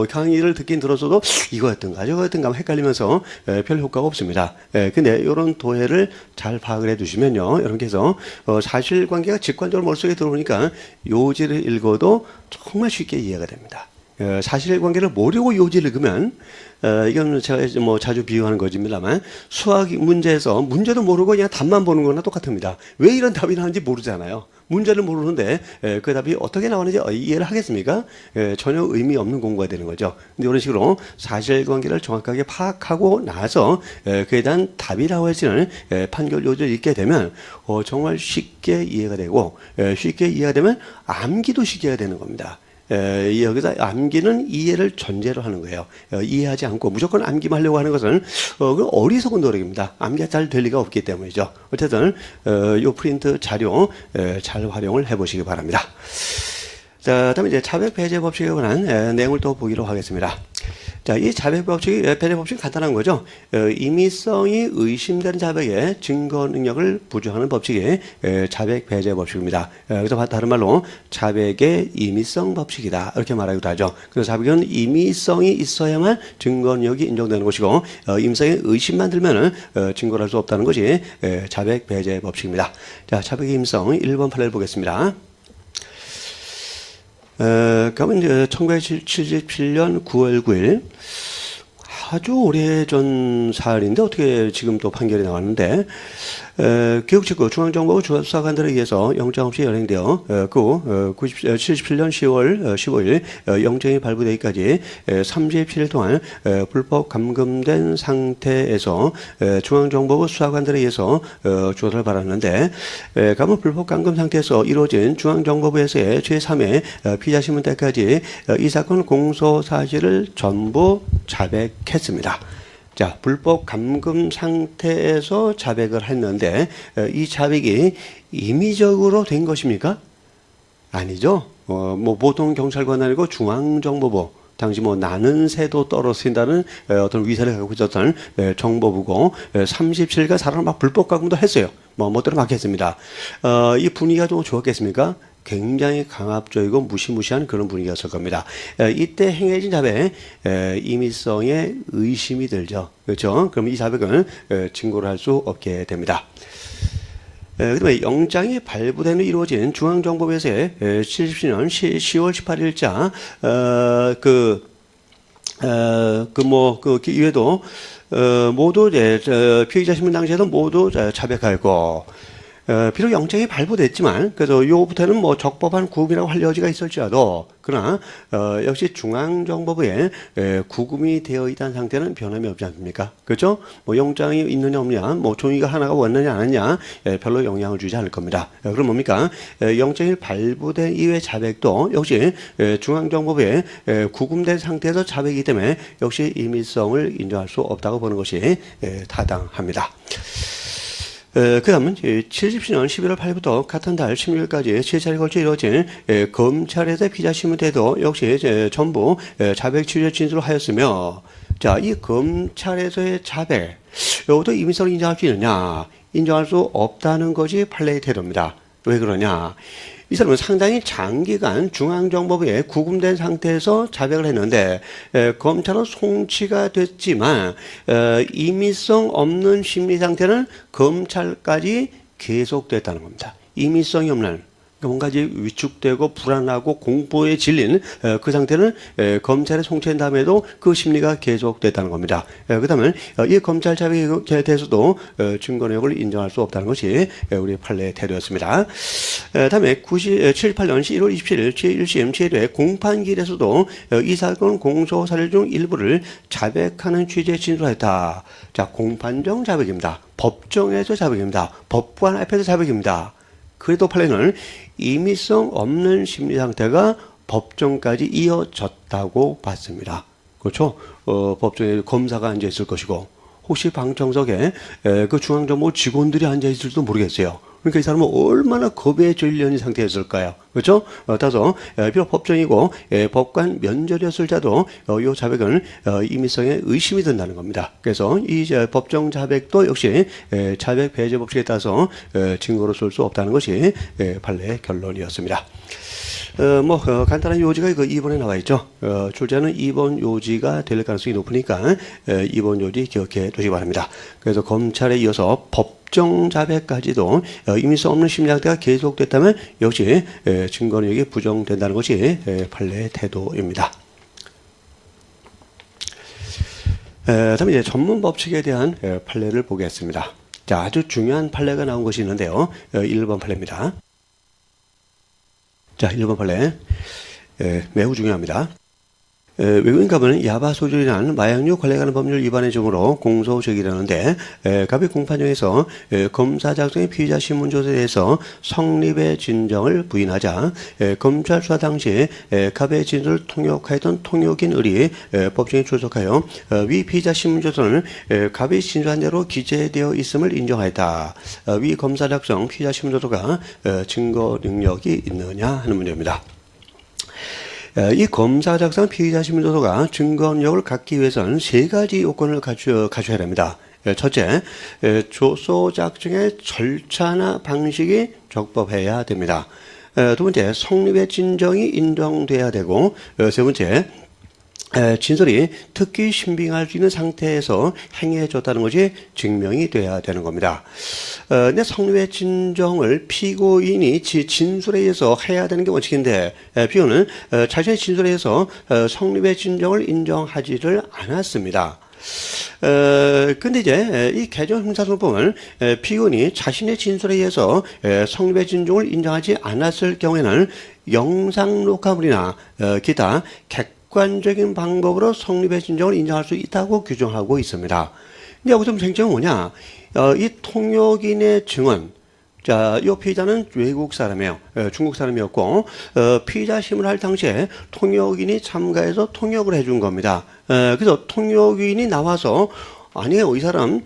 강의를 듣긴 들었어도 이거였던가 저거였던가 헷갈리면서 별 효과가 없습니다. 근데 이런 도해를 잘 파악을 해 두시면요. 여러분께서 사실관계가 직관적으로 머릿속에 들어오니까 요지를 읽어도 정말 쉽게 이해가 됩니다. 사실관계를 모르고 요지를 읽으면 이건 제가 뭐 자주 비유하는 거지만 수학 문제에서 문제도 모르고 그냥 답만 보는 거나 똑같습니다. 왜 이런 답이 나오는지 모르잖아요. 문제를 모르는데 그 답이 어떻게 나오는지 이해를 하겠습니까? 전혀 의미 없는 공부가 되는 거죠. 근데 이런 식으로 사실관계를 정확하게 파악하고 나서 그에 대한 답이라고 해지는 판결 요지를 읽게 되면 정말 쉽게 이해가 되고 쉽게 이해가 되면 암기도 쉽게 되는 겁니다. 여기서 암기는 이해를 전제로 하는 거예요. 이해하지 않고 무조건 암기만 하려고 하는 것은 어리석은 노력입니다. 암기가 잘 될 리가 없기 때문이죠. 어쨌든 이 프린트 자료 잘 활용을 해보시기 바랍니다. 자, 다음에 이제 차별 배제 법칙에 관한 내용을 또 보기로 하겠습니다. 자, 이 자백 법칙이 배제 법칙이 간단한 거죠. 임의성이 의심되는 자백의 증거 능력을 부정하는 법칙이 자백 배제 법칙입니다. 그래서 다른 말로 자백의 임의성 법칙이다 이렇게 말하기도 하죠. 그래서 자백은 임의성이 있어야만 증거 능력이 인정되는 것이고 임의성의 의심만 들면은 증거를 할 수 없다는 것이 자백 배제 법칙입니다. 자, 자백의 임의성 1번 판례를 보겠습니다. 그러면 이제 1977년 9월 9일 아주 오래전 사안인데 어떻게 지금 또 판결이 나왔는데 기획측구 중앙정보부 수사관들에 의해서 영장 없이 연행되어 77년 10월 15일 영장이 발부되기까지 37일 동안 불법 감금된 상태에서 중앙정보부 수사관들에 의해서 조사를 받았는데 감금 불법 감금 상태에서 이루어진 중앙정보부에서의 제3회 피자신문 때까지 이 사건 공소 사실을 전부 자백했습니다. 자, 불법 감금 상태에서 자백을 했는데 이 자백이 임의적으로 된 것입니까? 아니죠. 뭐 보통 경찰관 아니고 중앙정보부 당시 뭐 나는 새도 떨어진다는 어떤 위세를 갖고 있었던 정보부고 37가 사람을 막 불법 감금도 했어요. 뭐 멋대로 막 했습니다. 이 분위기가 좀 좋았겠습니까? 굉장히 강압적이고 무시무시한 그런 분위기였을 겁니다. 이때 행해진 자백, 임의성에 의심이 들죠. 그렇죠? 그럼 이 자백은 증거를 할 수 없게 됩니다. 그다음에 영장이 발부된 후 이루어진 중앙정보부에서의 77년 10월 18일자 그 이외에도 모두 피의자 신문 당시에도 모두 자백하고 비록 영장이 발부됐지만 그래서 요부터는 뭐 적법한 구금이라고 할 여지가 있을지라도 그러나 역시 중앙정보부에 구금이 되어 있다는 상태는 변함이 없지 않습니까? 그렇죠? 뭐 영장이 있느냐 없느냐, 뭐 종이가 하나가 왔느냐 안 왔느냐 별로 영향을 주지 않을 겁니다. 그럼 뭡니까? 영장이 발부된 이후의 자백도 역시 중앙정보부에 구금된 상태에서 자백이기 때문에 역시 임의성을 인정할 수 없다고 보는 것이 타당합니다. 그 다음은 70년 11월 8일부터 같은 달 16일까지 7차례에 걸쳐 이루어진 검찰에서 피자신문 때도 역시 전부 자백 취재 진술을 하였으며 자, 이 검찰에서의 자백 이것도 임의성을 인정할 수 있느냐 인정할 수 없다는 것이 판례의 태도입니다. 왜 그러냐 이 사람은 상당히 장기간 중앙정보부에 구금된 상태에서 자백을 했는데 검찰은 송치가 됐지만 임의성 없는 심리 상태는 검찰까지 계속됐다는 겁니다. 임의성이 없는 뭔가 이제 위축되고 불안하고 공포에 질린 그 상태는 검찰에 송치한 다음에도 그 심리가 계속됐다는 겁니다. 그 다음에 이 검찰 자백에 대해서도 증거력을 인정할 수 없다는 것이 우리 판례의 태도였습니다. 다음에 78년 1월 27일 제1심 제1회 공판기일에서도 이 사건 공소 사실 중 일부를 자백하는 취지의 진술하였다. 자, 공판정 자백입니다. 법정에서 자백입니다. 법관 앞에서 자백입니다. 그래도 판례는 임의성 없는 심리 상태가 법정까지 이어졌다고 봤습니다. 그렇죠? 법정에 검사가 앉아 있을 것이고 혹시 방청석에 그 중앙정보 직원들이 앉아 있을지도 모르겠어요. 그러니까 이 사람은 얼마나 겁에 질려있는 상태였을까요? 그렇죠? 따라서 비록 법정이고 법관 면접이었을 자도 이 자백은 임의성에 의심이 든다는 겁니다. 그래서 이 법정 자백도 역시 자백 배제 법칙에 따라서 증거로 쓸 수 없다는 것이 판례의 결론이었습니다. 간단한 요지가 그 2번에 나와 있죠. 출제는 2번 요지가 될 가능성이 높으니까 2번 요지 기억해 두시기 바랍니다. 그래서 검찰에 이어서 법정 자백까지도 임의성 없는 심리 상태가 계속됐다면 역시 증거력이 부정된다는 것이 판례의 태도입니다. 다음에 이제 전문 법칙에 대한 판례를 보겠습니다. 자, 아주 중요한 판례가 나온 것이 있는데요. 1번 판례입니다. 자, 1번 판례. 매우 중요합니다. 외국인 갑은 야바 소지라는 마약류 관련 관련 법률 위반의 점으로 공소 제기하는데 갑이 공판정에서 검사 작성의 피의자 신문 조사에 대해서 성립의 진정을 부인하자 검찰 수사 당시 갑의 진술을 통역하였던 통역인 을이 법정에 출석하여 위 피의자 신문 조서는 갑이 진술한 대로 기재되어 있음을 인정하였다. 위 검사 작성 피의자 신문 조서가 증거 능력이 있느냐 하는 문제입니다. 이 검사 작성 피의자 신문조서가 증거 능력을 갖기 위해서는 세 가지 요건을 갖춰야 됩니다. 첫째, 조서 작성의 절차나 방식이 적법해야 됩니다. 두 번째, 성립의 진정이 인정돼야 되고, 세 번째, 진술이 특히 신빙할 수 있는 상태에서 행해졌다는 것이 증명이 돼야 되는 겁니다. 근데 성립의 진정을 피고인이 진술에 의해서 해야 되는 게 원칙인데, 피고는 자신의 진술에 의해서 성립의 진정을 인정하지를 않았습니다. 근데 이제 이 개정 형사소송법은 피고인이 자신의 진술에 의해서 성립의 진정을 인정하지 않았을 경우에는 영상 녹화물이나 기타 객관적인 방법으로 성립의 진정을 인정할 수 있다고 규정하고 있습니다. 근데 여기서 쟁점은 뭐냐? 이 통역인의 증언, 자, 이 피의자는 외국 사람이에요. 중국 사람이었고, 피의자 심을 할 당시에 통역인이 참가해서 통역을 해준 겁니다. 그래서 통역인이 나와서 아니에요. 이 사람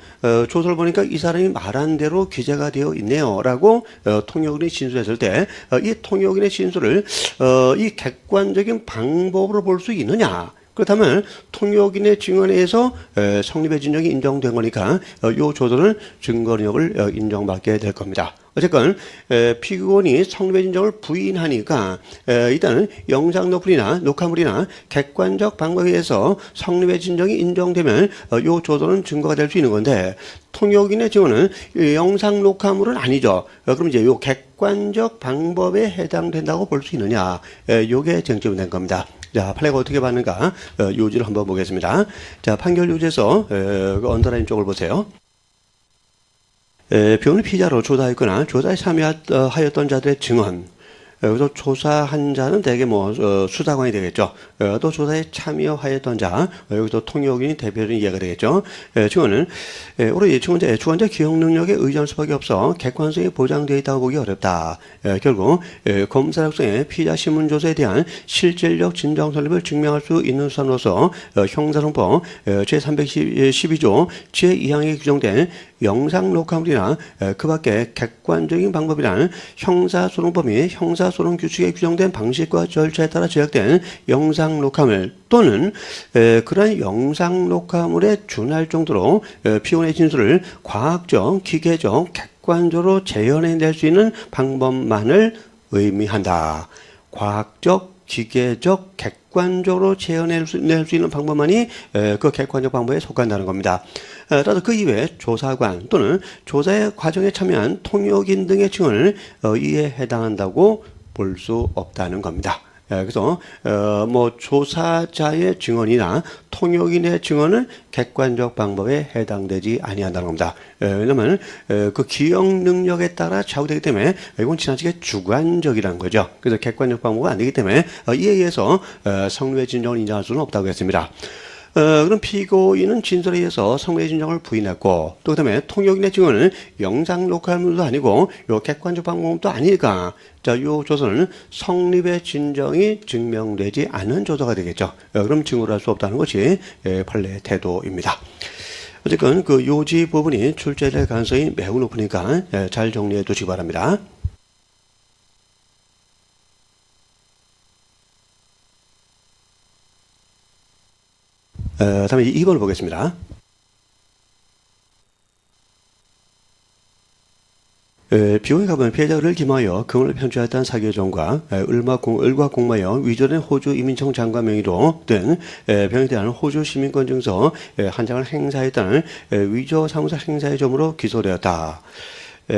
조서를 보니까 이 사람이 말한 대로 기재가 되어 있네요. 라고 통역인이 진술했을 때 이 통역인의 진술을 이 객관적인 방법으로 볼 수 있느냐. 그렇다면 통역인의 증언에 의해서 성립의 진정이 인정된 거니까 이 조서는 증거 능력을 인정받게 될 겁니다. 어쨌건 피고인이 성립의 진정을 부인하니까 일단은 영상 녹화물이나 객관적 방법에 의해서 성립의 진정이 인정되면 이 조서는 증거가 될 수 있는 건데 통역인의 증언은 영상 녹화물은 아니죠. 그럼 이제 이 객관적 방법에 해당된다고 볼 수 있느냐? 이게 쟁점이 된 겁니다. 자, 판례가 어떻게 받는가? 요지를 한번 보겠습니다. 자, 판결 요지에서 언더라인 쪽을 보세요. 피고는 피의자로 조사했거나 조사에 참여하였던 자들의 증언, 그래서 조사한 자는 대개 수사관이 되겠죠. 또 조사에 참여하였던 자, 여기서 통역인이 대표적인 이해가 되겠죠. 증언은 오로지 주관자 기억 능력에 의존할 수밖에 없어 객관성이 보장되어 있다고 보기 어렵다. 결국 검사 작성의 피의자 신문조서에 대한 실질적 진정 설립을 증명할 수 있는 수단으로서 형사소송법 제312조 제2항에 규정된 영상 녹화물이나 그 밖에 객관적인 방법이란 형사소송법 및 형사소송 규칙에 규정된 방식과 절차에 따라 제작된 영상 녹화물 또는 그러한 영상 녹화물에 준할 정도로 피고인의 진술을 과학적, 기계적, 객관적으로 재현해낼 수 있는 방법만을 의미한다. 과학적, 기계적, 객관적으로 재현낼 수 있는 방법만이 그 객관적 방법에 속한다는 겁니다. 따라서 그 이외에 조사관 또는 조사의 과정에 참여한 통역인 등의 증언을 이에 해당한다고 볼 수 없다는 겁니다. 그래서 조사자의 증언이나 통역인의 증언은 객관적 방법에 해당되지 아니한다는 겁니다. 왜냐하면 그 기억 능력에 따라 좌우되기 때문에 이건 지나치게 주관적이라는 거죠. 그래서 객관적 방법은 안 되기 때문에 이에 의해서 성립의 진정을 인정할 수는 없다고 했습니다. 그럼 피고인은 진술에 의해서 성립의 진정을 부인했고 또 그다음에 통역인의 증언은 영상 녹화물도 아니고 요 객관적 방법도 아니니까 자, 요 조서는 성립의 진정이 증명되지 않은 조서가 되겠죠. 그럼 증거를 할 수 없다는 것이 판례의 태도입니다. 어쨌건 그 요지 부분이 출제될 가능성이 매우 높으니까 잘 정리해 두시기 바랍니다. 다음에 2번을 보겠습니다. 비용에 가보면 피해자를 김하여 금을 편취하였다는 사기여정과 을과 공모하여 위조된 호주 이민청 장관 명의로 든 병에 대한 호주 시민권 증서 한 장을 행사했다는 위조 사무소 행사의 점으로 기소되었다.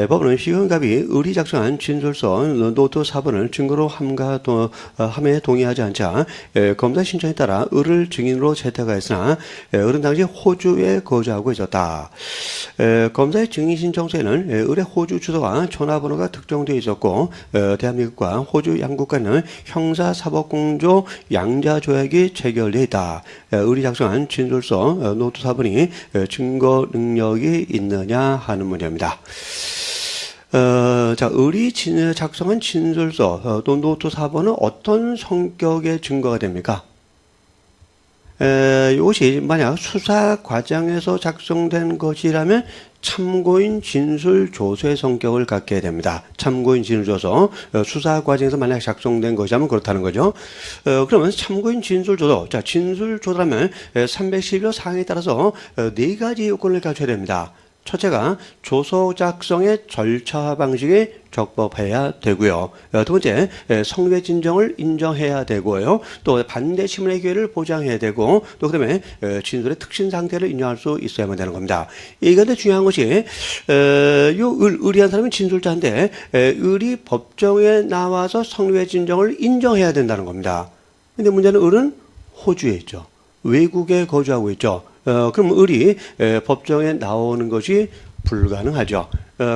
법원은 피고인갑이 을이 작성한 진술서 노트 4번을 증거로 함에 동의하지 않자 검사 신청에 따라 을을 증인으로 채택하였으나 을은 당시 호주에 거주하고 있었다. 검사의 증인 신청서에는 을의 호주 주소와 전화번호가 특정되어 있었고 대한민국과 호주 양국간은 형사사법공조 양자조약이 체결되어 있다. 을이 작성한 진술서 노트 4번이 증거 능력이 있느냐 하는 문제입니다. 자, 을이 작성한 진술서 또 노트 4번은 어떤 성격의 증거가 됩니까? 이것이 만약 수사 과정에서 작성된 것이라면 참고인 진술조서의 성격을 갖게 됩니다. 참고인 진술조서, 수사 과정에서 만약 작성된 것이라면 그렇다는 거죠. 그러면 참고인 진술조서, 자, 진술조서라면 312조 사항에 따라서 네 가지 요건을 갖춰야 됩니다. 첫째가 조서 작성의 절차와 방식에 적법해야 되고요. 두 번째, 성립의 진정을 인정해야 되고요. 또 반대 신문의 기회를 보장해야 되고, 또 그다음에 진술의 특신 상태를 인정할 수 있어야만 되는 겁니다. 이건데 중요한 것이 요 의리한 사람은 진술자인데 의리 법정에 나와서 성립의 진정을 인정해야 된다는 겁니다. 근데 문제는 을은 호주에 있죠. 외국에 거주하고 있죠. 그럼 을이 법정에 나오는 것이 불가능하죠.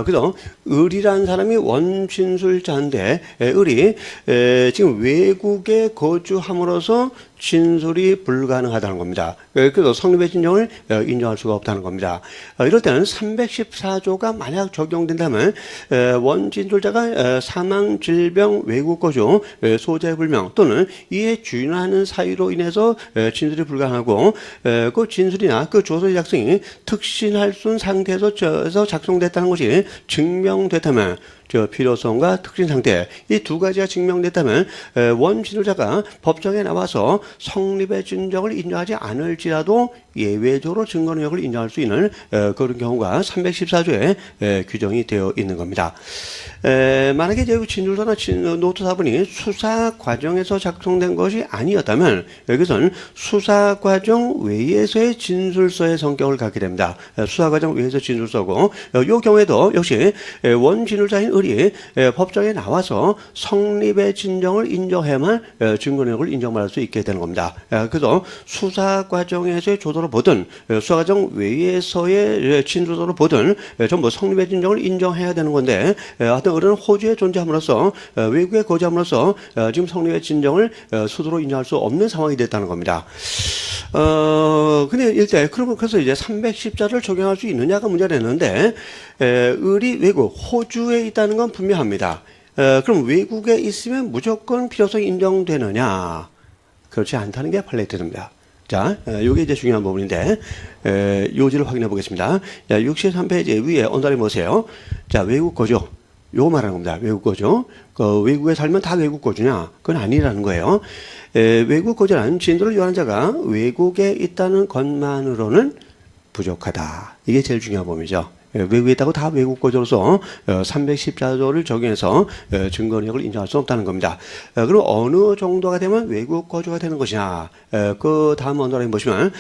그래서 을이라는 사람이 원진술자인데 을이 지금 외국에 거주함으로써 진술이 불가능하다는 겁니다. 그래서 성립의 진정을 인정할 수가 없다는 겁니다. 이럴 때는 314조가 만약 적용된다면 원진술자가 사망, 질병, 외국 거주, 소재 불명 또는 이에 준하는 사유로 인해서 진술이 불가능하고 그 진술이나 그 조서의 작성이 특신할 수 있는 상태에서 작성됐다는 것이 증명됐다면 필요성과 특신 상태 이 두 가지가 증명됐다면 원진술자가 법정에 나와서 성립의 진정을 인정하지 않을지라도 예외적으로 증거 능력을 인정할 수 있는 그런 경우가 314조에 규정이 되어 있는 겁니다. 만약에 진술서나 노트 사본이 수사 과정에서 작성된 것이 아니었다면 여기서는 수사 과정 외에서의 진술서의 성격을 갖게 됩니다. 수사 과정 외에서 진술서고 이 경우에도 역시 원진술자인 을이 법정에 나와서 성립의 진정을 인정해야만 증거 능력을 인정받을 수 있게 되는 겁니다. 그래서 수사 과정에서의 조서로 보든 수사 과정 외에서의 진술서로 보든 전부 성립의 진정을 인정해야 되는 건데 하여튼 을은 호주에 존재함으로써 외국에 거주함으로써 지금 성립의 진정을 스스로 인정할 수 없는 상황이 됐다는 겁니다. 근데 일단 그래서 이제 310자를 적용할 수 있느냐가 문제가 됐는데 을이 외국 호주에 있다는 건 분명합니다. 그럼 외국에 있으면 무조건 필요성이 인정되느냐? 그렇지 않다는 게 판례에 뜨릅니다. 자, 요게 이제 중요한 부분인데, 요지를 확인해 보겠습니다. 자, 63페이지 위에 언더라인 보세요. 자, 외국 거주. 요거 말하는 겁니다. 외국 거주. 외국에 살면 다 외국 거주냐? 그건 아니라는 거예요. 외국 거주란 진술을 요하는 자가 외국에 있다는 것만으로는 부족하다. 이게 제일 중요한 범위죠. 외국에 있다고 다 외국 거주로서 310자조를 적용해서 증거 능력을 인정할 수 없다는 겁니다. 그럼 어느 정도가 되면 외국 거주가 되는 것이냐? 그 다음 언더라인 보시면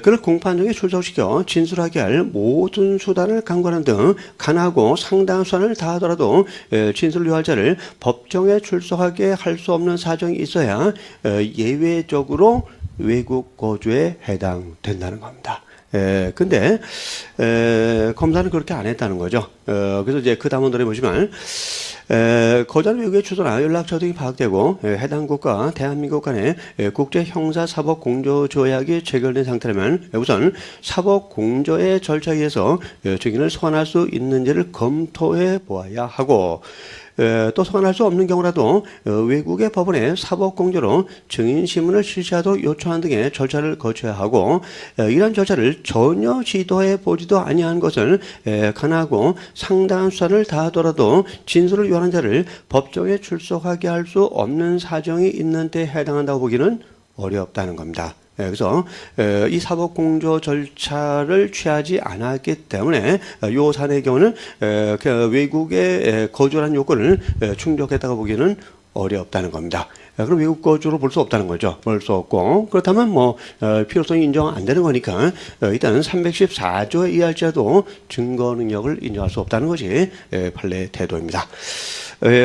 그를 공판정에 출석시켜 진술하게 할 모든 수단을 강구하는 등 간하고 상당한 수단을 다하더라도 진술을 요할 자를 법정에 출석하게 할 수 없는 사정이 있어야 예외적으로 외국 거주에 해당된다는 겁니다. 근데 검사는 그렇게 안 했다는 거죠. 그래서 이제 그 다음 원들에 보시면 거주한 외국의 주소나 연락처 등이 파악되고 해당 국가와 대한민국 간의 국제 형사 사법 공조 조약이 체결된 상태라면 우선 사법 공조의 절차에 의해서 증인을 소환할 수 있는지를 검토해 보아야 하고 또 소환할 수 없는 경우라도 외국의 법원에 사법공조로 증인신문을 실시하도록 요청하는 등의 절차를 거쳐야 하고 이러한 절차를 전혀 지도해 보지도 아니한 것을 간하고 상당한 수사를 다하더라도 진술을 요하는 자를 법정에 출석하게 할 수 없는 사정이 있는 데 해당한다고 보기는 어렵다는 겁니다. 그래서 이 사법공조 절차를 취하지 않았기 때문에 이 사례의 경우는 외국에 거주라는 요건을 충족했다고 보기에는 어렵다는 겁니다. 그럼 외국 거주로 볼 수 없다는 거죠. 볼 수 없고 그렇다면 필요성이 인정 안 되는 거니까 일단 314조에 의할지라도 증거 능력을 인정할 수 없다는 것이 판례 태도입니다.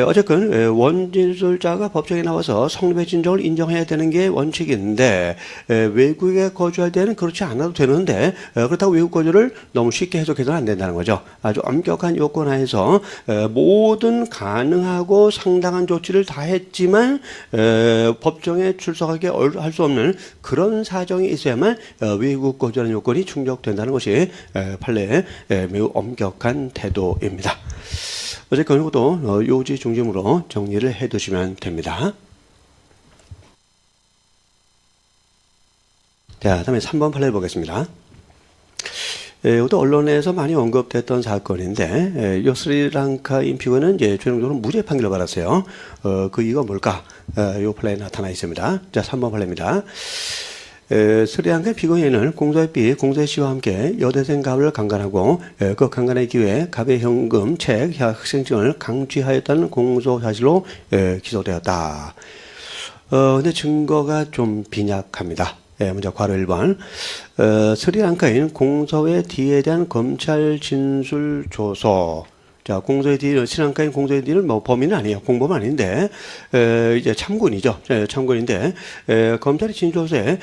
어쨌건 원진술자가 법정에 나와서 성립의 진정을 인정해야 되는 게 원칙인데 외국에 거주할 때는 그렇지 않아도 되는데 그렇다고 외국 거주를 너무 쉽게 해석해서는 안 된다는 거죠. 아주 엄격한 요건 하에서 모든 가능하고 상당한 조치를 다 했지만 법정에 출석하게 할 수 없는 그런 사정이 있어야만 외국 거주라는 요건이 충족된다는 것이 판례의 매우 엄격한 태도입니다. 어쨌건 이것도 요지 중심으로 정리를 해 두시면 됩니다. 자, 다음에 3번 판례 보겠습니다. 이것도 언론에서 많이 언급됐던 사건인데, 이 스리랑카인 피고는 이제 최종적으로 무죄 판결을 받았어요. 그 이유가 뭘까? 이 판례에 나타나 있습니다. 자, 3번 판례입니다. 스리랑카 피고인은 공소의 B, 공소의 C와 함께 여대생 갑을 강간하고 그 강간의 기회에 갑의 현금, 책, 학생증을 강취하였다는 공소 사실로 기소되었다. 근데 증거가 좀 빈약합니다. 먼저 괄호 1번. 스리랑카인 공소의 D에 대한 검찰 진술 조서. 자, 공소의 D는, 스리랑카인 공소의 D는 뭐 범인은 아니에요. 공범은 아닌데, 이제 참고인이죠. 참고인인데, 검찰의 진술조서에,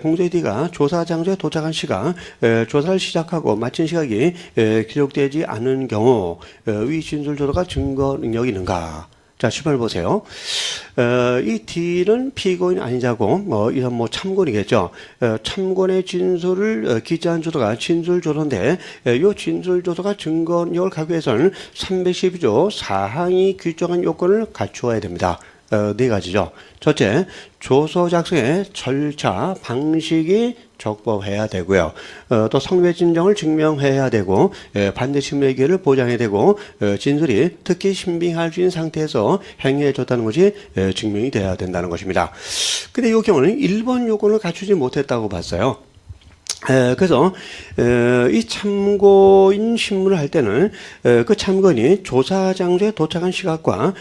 공소의 D가 조사 장소에 도착한 시각, 조사를 시작하고 마친 시각이, 기록되지 않은 경우, 위 진술조서가 증거 능력이 있는가? 자, 18번 보세요. 이 D는 피고인 아닌 자고, 이건 뭐 참고인이겠죠. 참고인의 진술을 기재한 조서가 진술조서인데, 이 진술조서가 증거력을 갖기 위해서는 312조 사항이 규정한 요건을 갖추어야 됩니다. 네 가지죠. 첫째, 조서 작성의 절차, 방식이 적법해야 되고요. 또 성별 진정을 증명해야 되고, 반드시 신빙의 기회를 보장해야 되고, 진술이 특히 신빙할 수 있는 상태에서 행해졌다는 것이 증명이 돼야 된다는 것입니다. 근데 이 경우는 1번 요건을 갖추지 못했다고 봤어요. 그래서 이 참고인 신문을 할 때는 그 참고인이 조사 장소에 도착한 시각과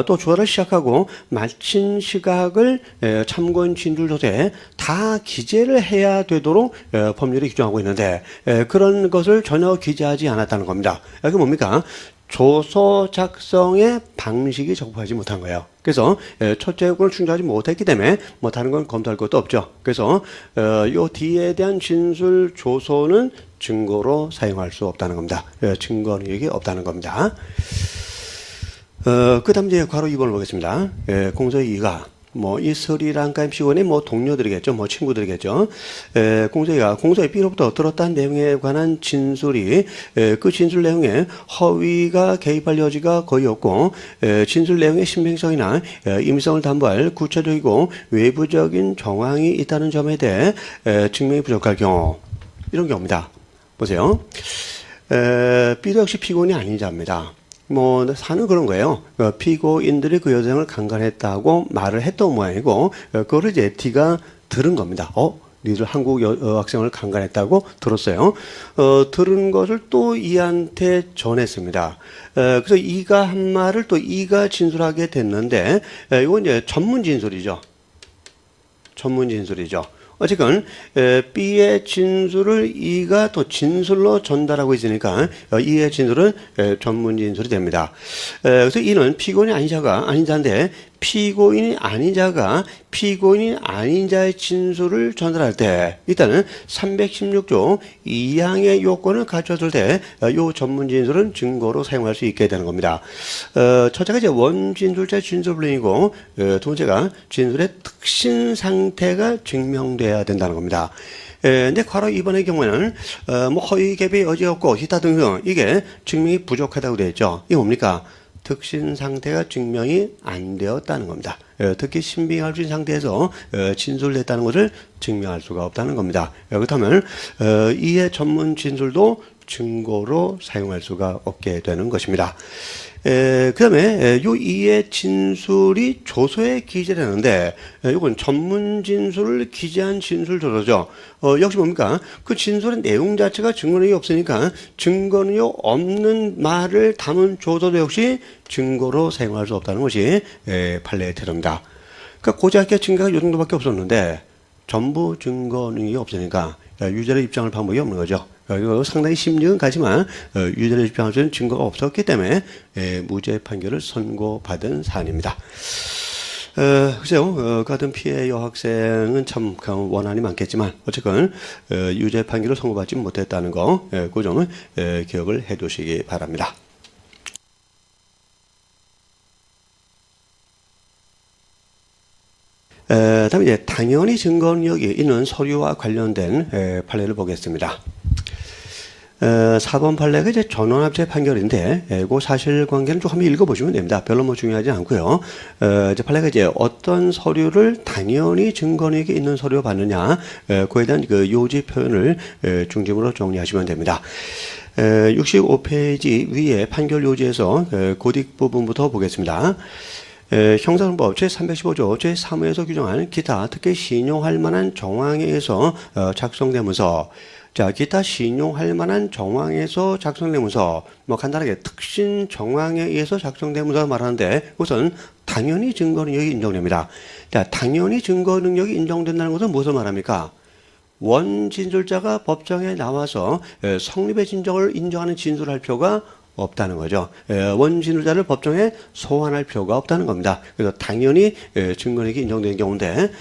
또 조사를 시작하고 마친 시각을 참고인 진술조서에 다 기재를 해야 되도록 법률이 규정하고 있는데 그런 것을 전혀 기재하지 않았다는 겁니다. 그게 뭡니까? 조서 작성의 방식이 적법하지 못한 거예요. 그래서 첫째 요건을 충족하지 못했기 때문에 뭐 다른 건 검토할 것도 없죠. 그래서 요 D에 대한 진술 조서는 증거로 사용할 수 없다는 겁니다. 증거 능력이 없다는 겁니다. 그 다음 이제 괄호 2번을 보겠습니다. 공소의 2가 이 스리랑카인 피고인의 동료들이겠죠. 친구들이겠죠. 공소가 공소의 B로부터 들었다는 내용에 관한 진술이 그 진술 내용에 허위가 개입할 여지가 거의 없고 진술 내용의 신빙성이나 임의성을 담보할 구체적이고 외부적인 정황이 있다는 점에 대해 증명이 부족할 경우 이런 경우입니다. 보세요. B도 역시 피고인이 아닌 자입니다. 사는 그런 거예요. 피고인들이 그 여성을 강간했다고 말을 했던 모양이고, 그거를 이제 D가 들은 겁니다. 니들 한국 여학생을 강간했다고 들었어요. 들은 것을 또 E한테 전했습니다. 그래서 E가 한 말을 또 E가 진술하게 됐는데, 이건 이제 전문 진술이죠. 전문 진술이죠. 어쨌건 B의 진술을 E가 또 진술로 전달하고 있으니까 E의 진술은 전문 진술이 됩니다. 그래서 E는 피고인이 아닌 자인데 피고인이 아닌 자가 피고인이 아닌 자의 진술을 전달할 때 일단은 316조 2항의 요건을 갖췄을 때 이 전문 진술은 증거로 사용할 수 있게 되는 겁니다. 첫째가 이제 원진술자 진술불능이고 두 번째가 진술의 특신 상태가 증명돼야 된다는 겁니다. 근데 괄호 2번의 경우에는 허위 개입의 여지가 없고 기타 등등 이게 증명이 부족하다고 되어 있죠. 이게 뭡니까? 특신 상태가 증명이 안 되었다는 겁니다. 특히 신빙할 수 있는 상태에서 진술됐다는 것을 증명할 수가 없다는 겁니다. 그렇다면 이의 전문 진술도 증거로 사용할 수가 없게 되는 것입니다. 그 다음에 요 이의 진술이 조서에 기재되는데 이건 전문 진술을 기재한 진술 조서죠. 역시 뭡니까? 그 진술의 내용 자체가 증거력이 없으니까 증거력 없는 말을 담은 조서도 역시 증거로 사용할 수 없다는 것이 판례의 태도입니다. 그러니까 고작의 증거가 이 정도밖에 없었는데 전부 증거력이 없으니까 유죄를 입증할 방법이 없는 거죠. 이거 상당히 심리는 가지만 유죄를 입증할 수 있는 증거가 없었기 때문에 무죄 판결을 선고받은 사안입니다. 글쎄요, 같은 피해 여학생은 참 원한이 많겠지만 어쨌건 유죄 판결을 선고받지 못했다는 거, 그 점은 기억을 해두시기 바랍니다. 다음에 이제 당연히 증거력이 있는 서류와 관련된 판례를 보겠습니다. 4번 판례가 이제 전원합체 판결인데, 그 사실관계는 좀 한번 읽어보시면 됩니다. 별로 뭐 중요하지 않고요. 이제 판례가 이제 어떤 서류를 당연히 증거력이 있는 서류로 받느냐, 그에 대한 그 요지 표현을 중심으로 정리하시면 됩니다. 65페이지 위에 판결 요지에서 고딕 부분부터 보겠습니다. 형사소송법 제315조 제3호에서 규정한 기타 특히 신용할 만한 정황에 의해서 작성된 문서. 자, 기타 신용할 만한 정황에서 작성된 문서. 뭐 간단하게 특신 정황에 의해서 작성된 문서 말하는데 그것은 당연히 증거 능력이 인정됩니다. 자, 당연히 증거 능력이 인정된다는 것은 무엇을 말합니까? 원진술자가 법정에 나와서 성립의 진정을 인정하는 진술을 할 필요가 없다는 거죠. 원진술자를 법정에 소환할 필요가 없다는 겁니다. 그래서 당연히 증거력이 인정되는 경우인데,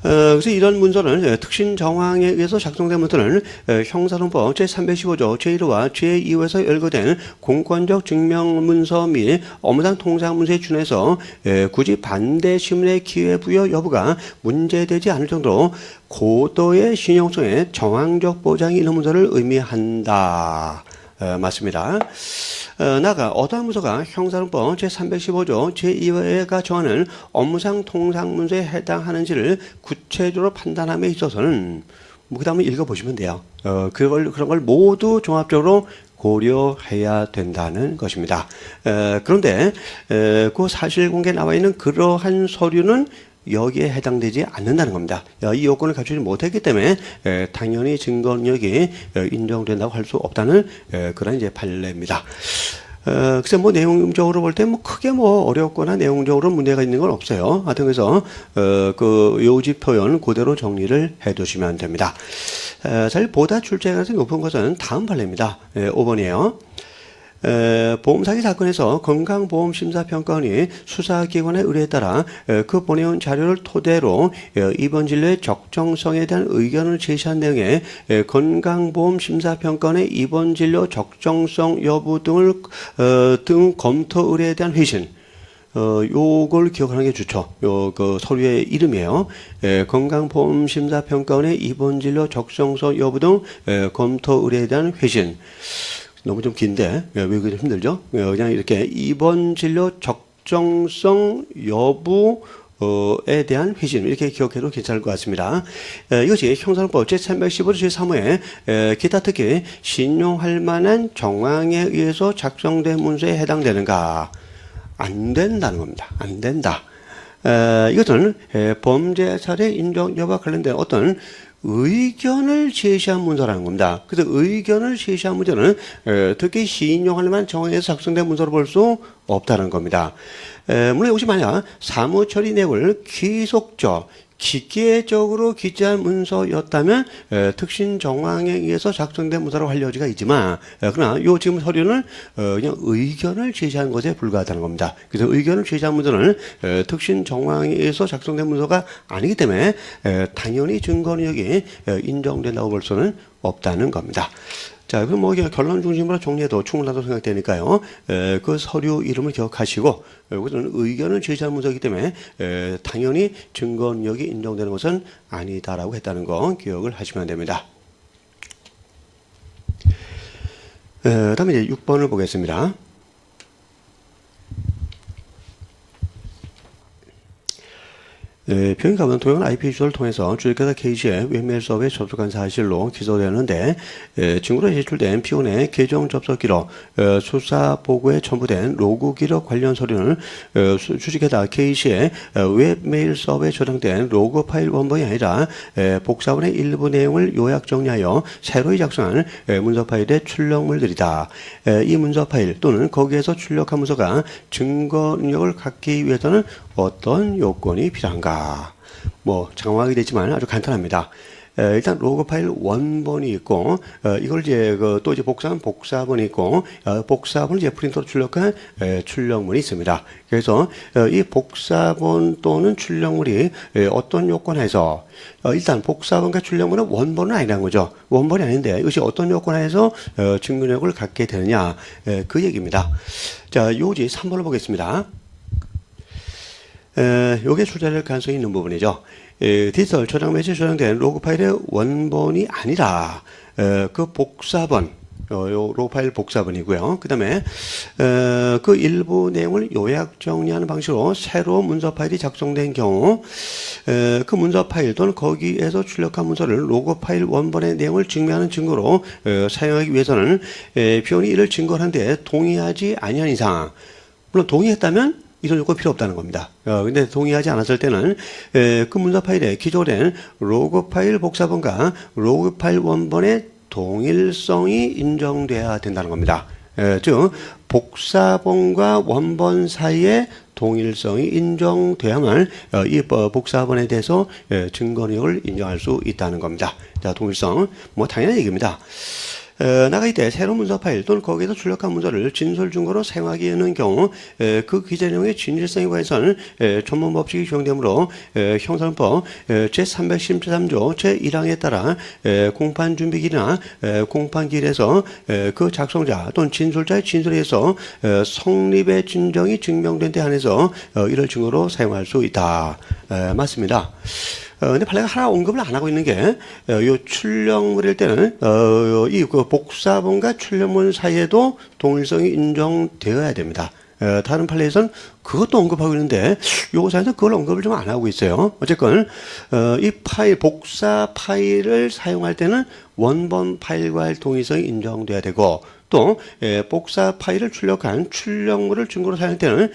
그래서 이런 문서는 특신 정황에 의해서 작성된 문서는 형사소송법 제315조 제1호와 제2호에서 열거된 공권적 증명문서 및 업무상 통상문서에 준해서 굳이 반대 신문의 기회 부여 여부가 문제되지 않을 정도로 고도의 신용성에 정황적 보장이 있는 문서를 의미한다. 맞습니다. 나아가 어떠한 문서가 형사소송법 제315조 제2호가 정하는 업무상 통상문서에 해당하는지를 구체적으로 판단함에 있어서는 그 다음에 읽어보시면 돼요. 그런 걸 모두 종합적으로 고려해야 된다는 것입니다. 그런데 그 사실공개에 나와 있는 그러한 서류는 여기에 해당되지 않는다는 겁니다. 이 요건을 갖추지 못했기 때문에 당연히 증거 능력이 인정된다고 할 수 없다는 그런 이제 판례입니다. 글쎄 뭐 내용적으로 볼 때 뭐 크게 뭐 어렵거나 내용적으로 문제가 있는 건 없어요. 하여튼 그래서 그 요지 표현 그대로 정리를 해두시면 됩니다. 사실 보다 출제 가능성이 높은 것은 다음 판례입니다. 5번이에요. 보험 사기 사건에서 건강보험심사평가원이 수사기관의 의뢰에 따라 그 보내온 자료를 토대로 입원 진료의 적정성에 대한 의견을 제시한 내용의 건강보험심사평가원의 입원 진료 적정성 여부 등 검토 의뢰에 대한 회신. 요걸 기억하는 게 좋죠. 그 서류의 이름이에요. 건강보험심사평가원의 입원 진료 적정성 여부 등 검토 의뢰에 대한 회신. 너무 좀 긴데 외우기 좀 힘들죠? 그냥 이렇게 입원 진료 적정성 여부에 대한 회신 이렇게 기억해도 괜찮을 것 같습니다. 이것이 형사소송법 제315조 제3호에 기타 특히 신용할 만한 정황에 의해서 작성된 문서에 해당되는가? 안 된다는 겁니다. 안 된다. 이것은 범죄 사례 인정 여부와 관련된 어떤 의견을 제시한 문서라는 겁니다. 그래서 의견을 제시한 문서는 특히 신용할 만한 정황에서 작성된 문서로 볼 수 없다는 겁니다. 물론 이것이 만약 사무처리 내용을 기속적, 기계적으로 기재한 문서였다면 특신 정황에 의해서 작성된 문서로 할 여지가 있지만 그러나 요 지금 서류는 그냥 의견을 제시한 것에 불과하다는 겁니다. 그래서 의견을 제시한 문서는 특신 정황에 의해서 작성된 문서가 아니기 때문에 당연히 증거 능력이 인정된다고 볼 수는 없다는 겁니다. 자, 그럼 뭐 결론 중심으로 정리해도 충분하다고 생각되니까요. 그 서류 이름을 기억하시고 이것은 의견을 제시한 문서이기 때문에 당연히 증거 능력이 인정되는 것은 아니다라고 했다는 거 기억을 하시면 됩니다. 다음에 이제 6번을 보겠습니다. 병인가은 동영상 IP 주소를 통해서 주식회사 K씨의 웹메일 서버에 접속한 사실로 기소되는데 증거로 제출된 피고인의 계정 접속 기록, 수사 보고에 첨부된 로그 기록 관련 서류는 주식회사 K씨의 웹메일 서버에 저장된 로그 파일 원본이 아니라 복사본의 일부 내용을 요약 정리하여 새로 작성한 문서 파일의 출력물들이다. 이 문서 파일 또는 거기에서 출력한 문서가 증거 능력을 갖기 위해서는 어떤 요건이 필요한가? 뭐 장황하게 되지만 아주 간단합니다. 일단 로그 파일 원본이 있고 이걸 이제 또 이제 복사본이 있고 복사본을 이제 프린터로 출력한 출력물이 있습니다. 그래서 이 복사본 또는 출력물이 어떤 요건 하에서 일단 복사본과 출력물은 원본은 아니라는 거죠. 원본이 아닌데 이것이 어떤 요건 하에서 증거력을 갖게 되느냐 그 얘기입니다. 자, 요지 3번을 보겠습니다. 요게 출제될 가능성이 있는 부분이죠. 디지털 저장 매체 저장된 로그 파일의 원본이 아니라 그 복사본 요 로그 파일 복사본이고요. 그 다음에 그 일부 내용을 요약 정리하는 방식으로 새로 문서 파일이 작성된 경우 그 문서 파일 또는 거기에서 출력한 문서를 로그 파일 원본의 내용을 증명하는 증거로 사용하기 위해서는 비원이 이를 증거하는데 동의하지 아니한 이상, 물론 동의했다면 이런 요건 필요 없다는 겁니다. 근데 동의하지 않았을 때는 그 문서 파일에 기존에 된 로그 파일 복사본과 로그 파일 원본의 동일성이 인정돼야 된다는 겁니다. 즉 복사본과 원본 사이에 동일성이 인정돼야만 이 복사본에 대해서 증거 능력을 인정할 수 있다는 겁니다. 자, 동일성 뭐 당연한 얘기입니다. 나가기 때 새로운 문서 파일 또는 거기에서 출력한 문서를 진술 증거로 사용하기에는 경우 그 기재 내용의 진실성에 관해서는 전문 법칙이 적용되므로 형사범법 제313조 제1항에 따라 공판 준비기일이나 공판기일에서 그 작성자 또는 진술자의 진술에 의해서 성립의 진정이 증명된 데 한해서 이를 증거로 사용할 수 있다. 맞습니다. 근데 판례가 하나 언급을 안 하고 있는 게, 요 출력물일 때는, 이 복사본과 출력물 사이에도 동일성이 인정되어야 됩니다. 다른 판례에서는 그것도 언급하고 있는데, 요거사에서 그걸 언급을 좀 안 하고 있어요. 어쨌건, 이 파일, 복사 파일을 사용할 때는 원본 파일과의 동일성이 인정돼야 되고, 또 복사 파일을 출력한 출력물을 증거로 사용할 때는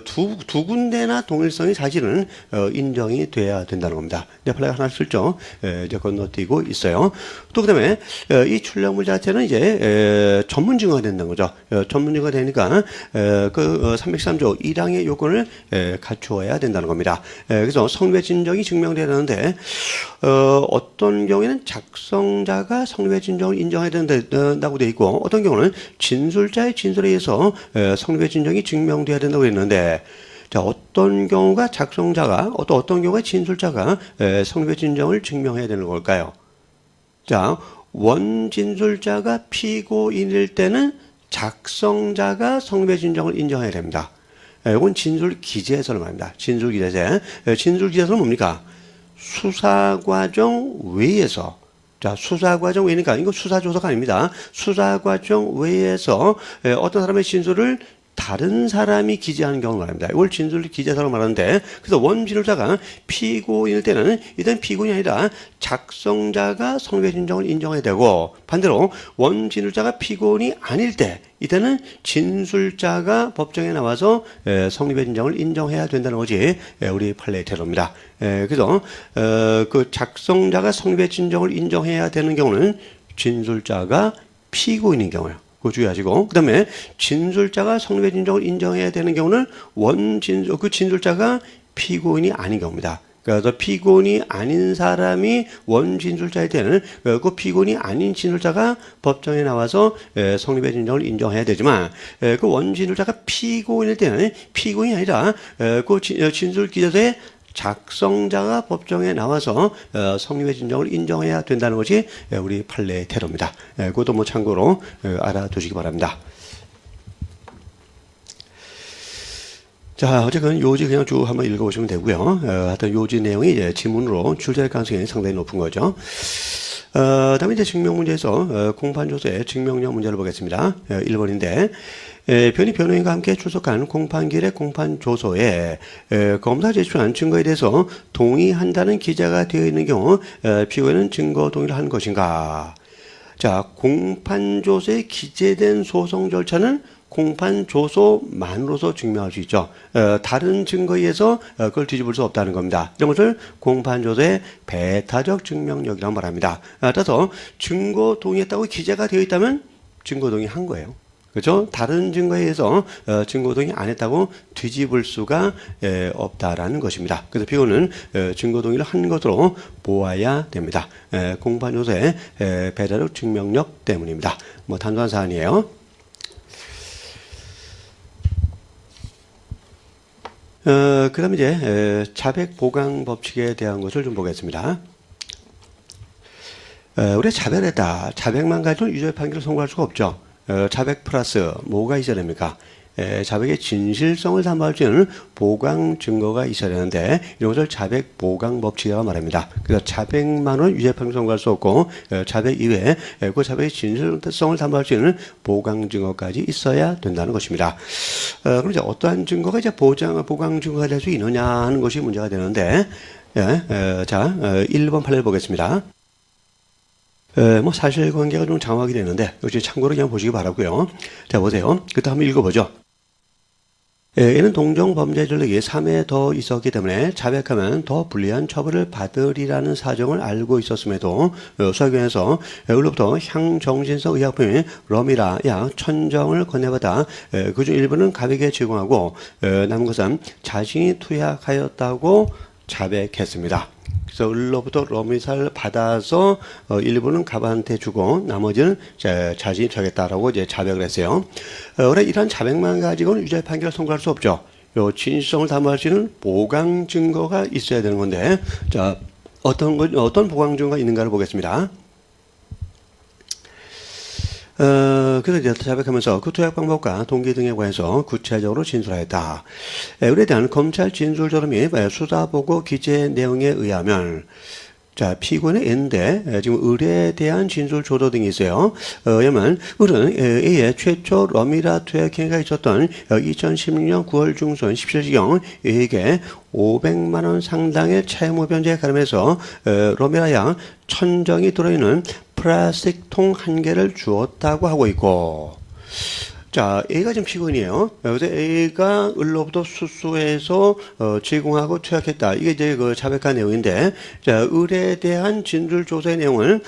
두 군데나 동일성이 사실은 인정이 돼야 된다는 겁니다. 판례가 하나 슬쩍 이제 건너뛰고 있어요. 또 그다음에 이 출력물 자체는 이제 전문 증거가 된다는 거죠. 전문 증거가 되니까 그 303조 1항의 요건을 갖추어야 된다는 겁니다. 그래서 성립의 진정이 증명돼야 되는데 어떤 경우에는 작성자가 성립의 진정을 인정해야 된다고 되어 있고, 어떤 경우는 진술자의 진술에 의해서 성립의 진정이 증명돼야 된다고 했는데, 자, 어떤 경우가 작성자가 어떤 경우가 진술자가 성립의 진정을 증명해야 되는 걸까요? 자, 원진술자가 피고인일 때는 작성자가 성립의 진정을 인정해야 됩니다. 이건 진술 기재서를 말합니다. 진술 기재서. 진술 기재서는 뭡니까? 수사 과정 외에서, 자, 수사 과정 외니까 이거 수사 조사가 아닙니다. 수사 과정 외에서 어떤 사람의 진술을 다른 사람이 기재하는 경우를 말합니다. 이걸 진술 기재서로 말하는데, 그래서 원진술자가 피고인일 때는 일단 피고인이 아니라 작성자가 성립의 진정을 인정해야 되고, 반대로 원진술자가 피고인이 아닐 때 이때는 진술자가 법정에 나와서 성립의 진정을 인정해야 된다는 거지, 우리 판례의 태도입니다. 그래서 그 작성자가 성립의 진정을 인정해야 되는 경우는 진술자가 피고인인 경우예요. 그거 주의하시고, 그 다음에 진술자가 성립의 진정을 인정해야 되는 경우는 그 진술자가 피고인이 아닌 경우입니다. 그래서 피고인이 아닌 사람이 원진술자일 때는 그 피고인이 아닌 진술자가 법정에 나와서 성립의 진정을 인정해야 되지만, 그 원진술자가 피고인일 때는 피고인이 아니라 그 진술 기재서에 작성자가 법정에 나와서 성립의 진정을 인정해야 된다는 것이 우리 판례의 태도입니다. 그것도 뭐 참고로 알아두시기 바랍니다. 자, 어쨌든 요지 그냥 쭉 한번 읽어보시면 되고요. 하여튼 요지 내용이 이제 지문으로 출제할 가능성이 상당히 높은 거죠. 다음에 이제 증명문제에서 공판조서의 증명력 문제를 보겠습니다. 1번인데, 변이 변호인과 함께 출석한 공판기일의 공판조서에 검사 제출한 증거에 대해서 동의한다는 기재가 되어 있는 경우 피고인은 증거 동의를 한 것인가? 자, 공판조서에 기재된 소송 절차는 공판조서만으로서 증명할 수 있죠. 다른 증거에 의해서 그걸 뒤집을 수 없다는 겁니다. 이런 것을 공판조서의 배타적 증명력이라고 말합니다. 따라서 증거 동의했다고 기재가 되어 있다면 증거 동의한 거예요. 그렇죠? 다른 증거에 의해서 증거 동의 안 했다고 뒤집을 수가 없다라는 것입니다. 그래서 피고는 증거 동의를 한 것으로 보아야 됩니다. 공판조서의 배타적 증명력 때문입니다. 뭐 단순한 사안이에요. 그 다음에 이제 자백 보강 법칙에 대한 것을 좀 보겠습니다. 우리가 자백했다. 자백만 가지고 유죄 판결을 선고할 수가 없죠. 자백 플러스 뭐가 있어야 됩니까? 자백의 진실성을 담보할 수 있는 보강 증거가 있어야 되는데 이런 것을 자백 보강 법칙이라고 말합니다. 그래서 자백만은 유죄 판결 선고할 수 없고 자백 이외에 그 자백의 진실성을 담보할 수 있는 보강 증거까지 있어야 된다는 것입니다. 그럼 이제 어떠한 증거가 이제 보강 증거가 될 수 있느냐 하는 것이 문제가 되는데, 자, 1번 판례를 보겠습니다. 뭐 사실관계가 좀 장황하게 되는데 역시 참고로 그냥 보시기 바라고요. 자, 보세요. 그때 한번 읽어보죠. 이는 동종 범죄 전력이 3회 더 있었기 때문에 자백하면 더 불리한 처벌을 받으리라는 사정을 알고 있었음에도 수사기관에서 의로부터 향정신성 의약품인 럼이라 약 1000정을 건네받아 그중 일부는 가백에 제공하고 남은 것은 자신이 투약하였다고 자백했습니다. 그래서 을로부터 럼이사를 받아서 일부는 갑한테 주고 나머지는 자신이 투약했다라고 이제 자백을 했어요. 그래 이런 자백만 가지고는 유죄 판결을 선고할 수 없죠. 요 진실성을 담보할 수 있는 보강 증거가 있어야 되는 건데, 자 어떤 보강 증거가 있는가를 보겠습니다. 그래서 이제 자백하면서 그 투약 방법과 동기 등에 관해서 구체적으로 진술하였다. 이에 대한 검찰 진술 조로 및 수사보고 기재 내용에 의하면, 자, 피고인의 N인데, 지금 을에 대한 진술 조도 등이 있어요. 왜냐면, 을은 A의 최초 럼이라 투약 행위가 있었던 2016년 9월 중순 17시경 A에게 500만원 상당의 채무 변제에 가름해서 럼이라 약 1000정이 들어있는 플라스틱 통 1개를 주었다고 하고 있고, 자, A가 지금 피고인이에요. 그래서 A가 을로부터 수수해서 제공하고 투약했다. 이게 이제 그 자백한 내용인데, 자, 을에 대한 진술 조사의 내용은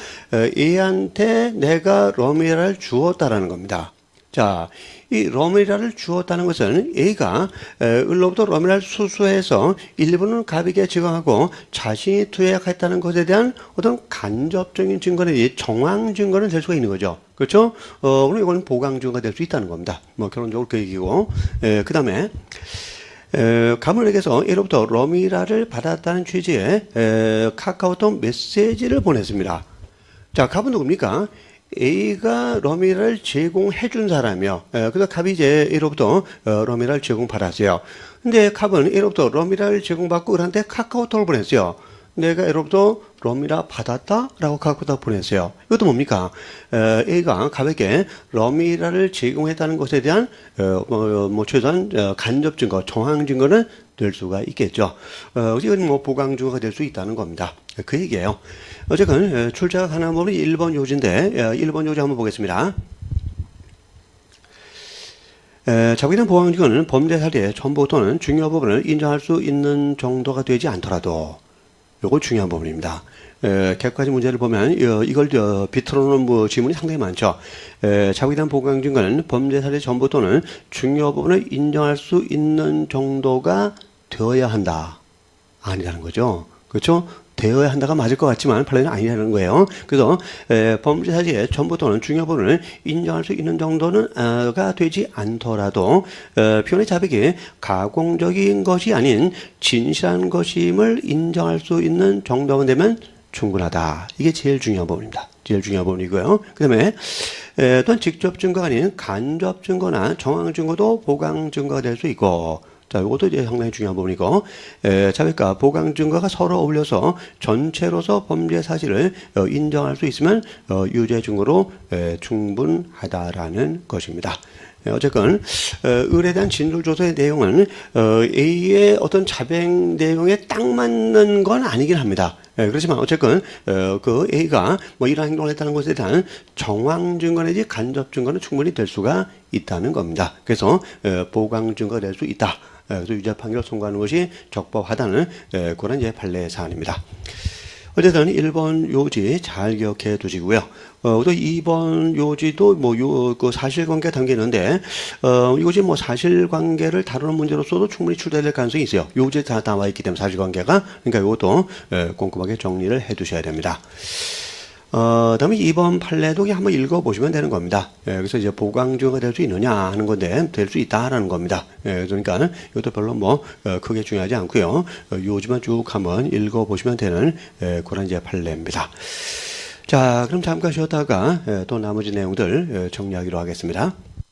A한테 내가 럼이라를 주었다라는 겁니다. 자, 이 럼이라를 주었다는 것은 A가 을로부터 럼이라를 수수해서 일부는 갑에게 제공하고 자신이 투약했다는 것에 대한 어떤 간접적인 증거는 정황 증거는 될 수가 있는 거죠. 그렇죠? 그럼 이건 보강 증거가 될 수 있다는 겁니다. 뭐 결론적으로 그 얘기고, 그 다음에 갑을에게서 A로부터 럼이라를 받았다는 취지의 카카오톡 메시지를 보냈습니다. 자, 갑은 누굽니까? A가 럼이라를 제공해 준 사람이요. 그래서 갑이 이제 A로부터 럼이라를 제공받았어요. 근데 갑은 A로부터 럼이라를 제공받고 을한테 카카오톡을 보냈어요. 내가 A로부터 럼이라 받았다? 라고 카카오톡 보냈어요. 이것도 뭡니까? A가 갑에게 럼이라를 제공했다는 것에 대한 최소한 간접 증거, 정황 증거는 될 수가 있겠죠. 이건 뭐 보강 증거가 될 수 있다는 겁니다. 그 얘기예요. 어쨌건 출제가 가능한 부분이 1번 요지인데 1번 요지 한번 보겠습니다. 자백에 대한 보강 증거는 범죄 사실의 전부 또는 중요 부분을 인정할 수 있는 정도가 되지 않더라도, 이거 중요한 부분입니다. 객관식 문제를 보면 이걸 비틀어놓은 지문이 상당히 많죠. 자백에 대한 보강 증거는 범죄 사실의 전부 또는 중요 부분을 인정할 수 있는 정도가 되어야 한다. 아니라는 거죠. 그렇죠? 되어야 한다가 맞을 것 같지만 판례는 아니라는 거예요. 그래서 범죄 사실의 전부 또는 중요 부분을 인정할 수 있는 정도는 가 되지 않더라도 피고인의 자백이 가공적인 것이 아닌 진실한 것임을 인정할 수 있는 정도만 되면 충분하다. 이게 제일 중요한 부분입니다. 제일 중요한 부분이고요. 그 다음에 또한 직접 증거가 아닌 간접 증거나 정황 증거도 보강 증거가 될 수 있고, 자, 이것도 이제 상당히 중요한 부분이고, 자백과 보강 증거가 서로 어울려서 전체로서 범죄 사실을 인정할 수 있으면 유죄 증거로 충분하다라는 것입니다. 어쨌건 을에 대한 진술 조사의 내용은 A의 어떤 자백 내용에 딱 맞는 건 아니긴 합니다. 그렇지만 어쨌건 그 A가 뭐 이런 행동을 했다는 것에 대한 정황 증거 내지 간접 증거는 충분히 될 수가 있다는 겁니다. 그래서 보강 증거가 될 수 있다. 그래서 유죄 판결을 선고하는 것이 적법하다는 그런 이제 판례 사안입니다. 어쨌든 1번 요지 잘 기억해 두시고요. 또 2번 요지도 그 사실관계 단계인데, 이것이 뭐 사실관계를 다루는 문제로서도 충분히 출제될 가능성이 있어요. 요지에 다 나와 있기 때문에 사실관계가. 그러니까 이것도 꼼꼼하게 정리를 해 두셔야 됩니다. 다음에 2번 판례도 그냥 한번 읽어보시면 되는 겁니다. 그래서 이제 보강증거가 될 수 있느냐 하는 건데, 될 수 있다라는 겁니다. 그러니까 이것도 별로 크게 중요하지 않고요. 요지만 쭉 한번 읽어보시면 되는 그런 이제 판례입니다. 자, 그럼 잠깐 쉬었다가 또 나머지 내용들 정리하기로 하겠습니다.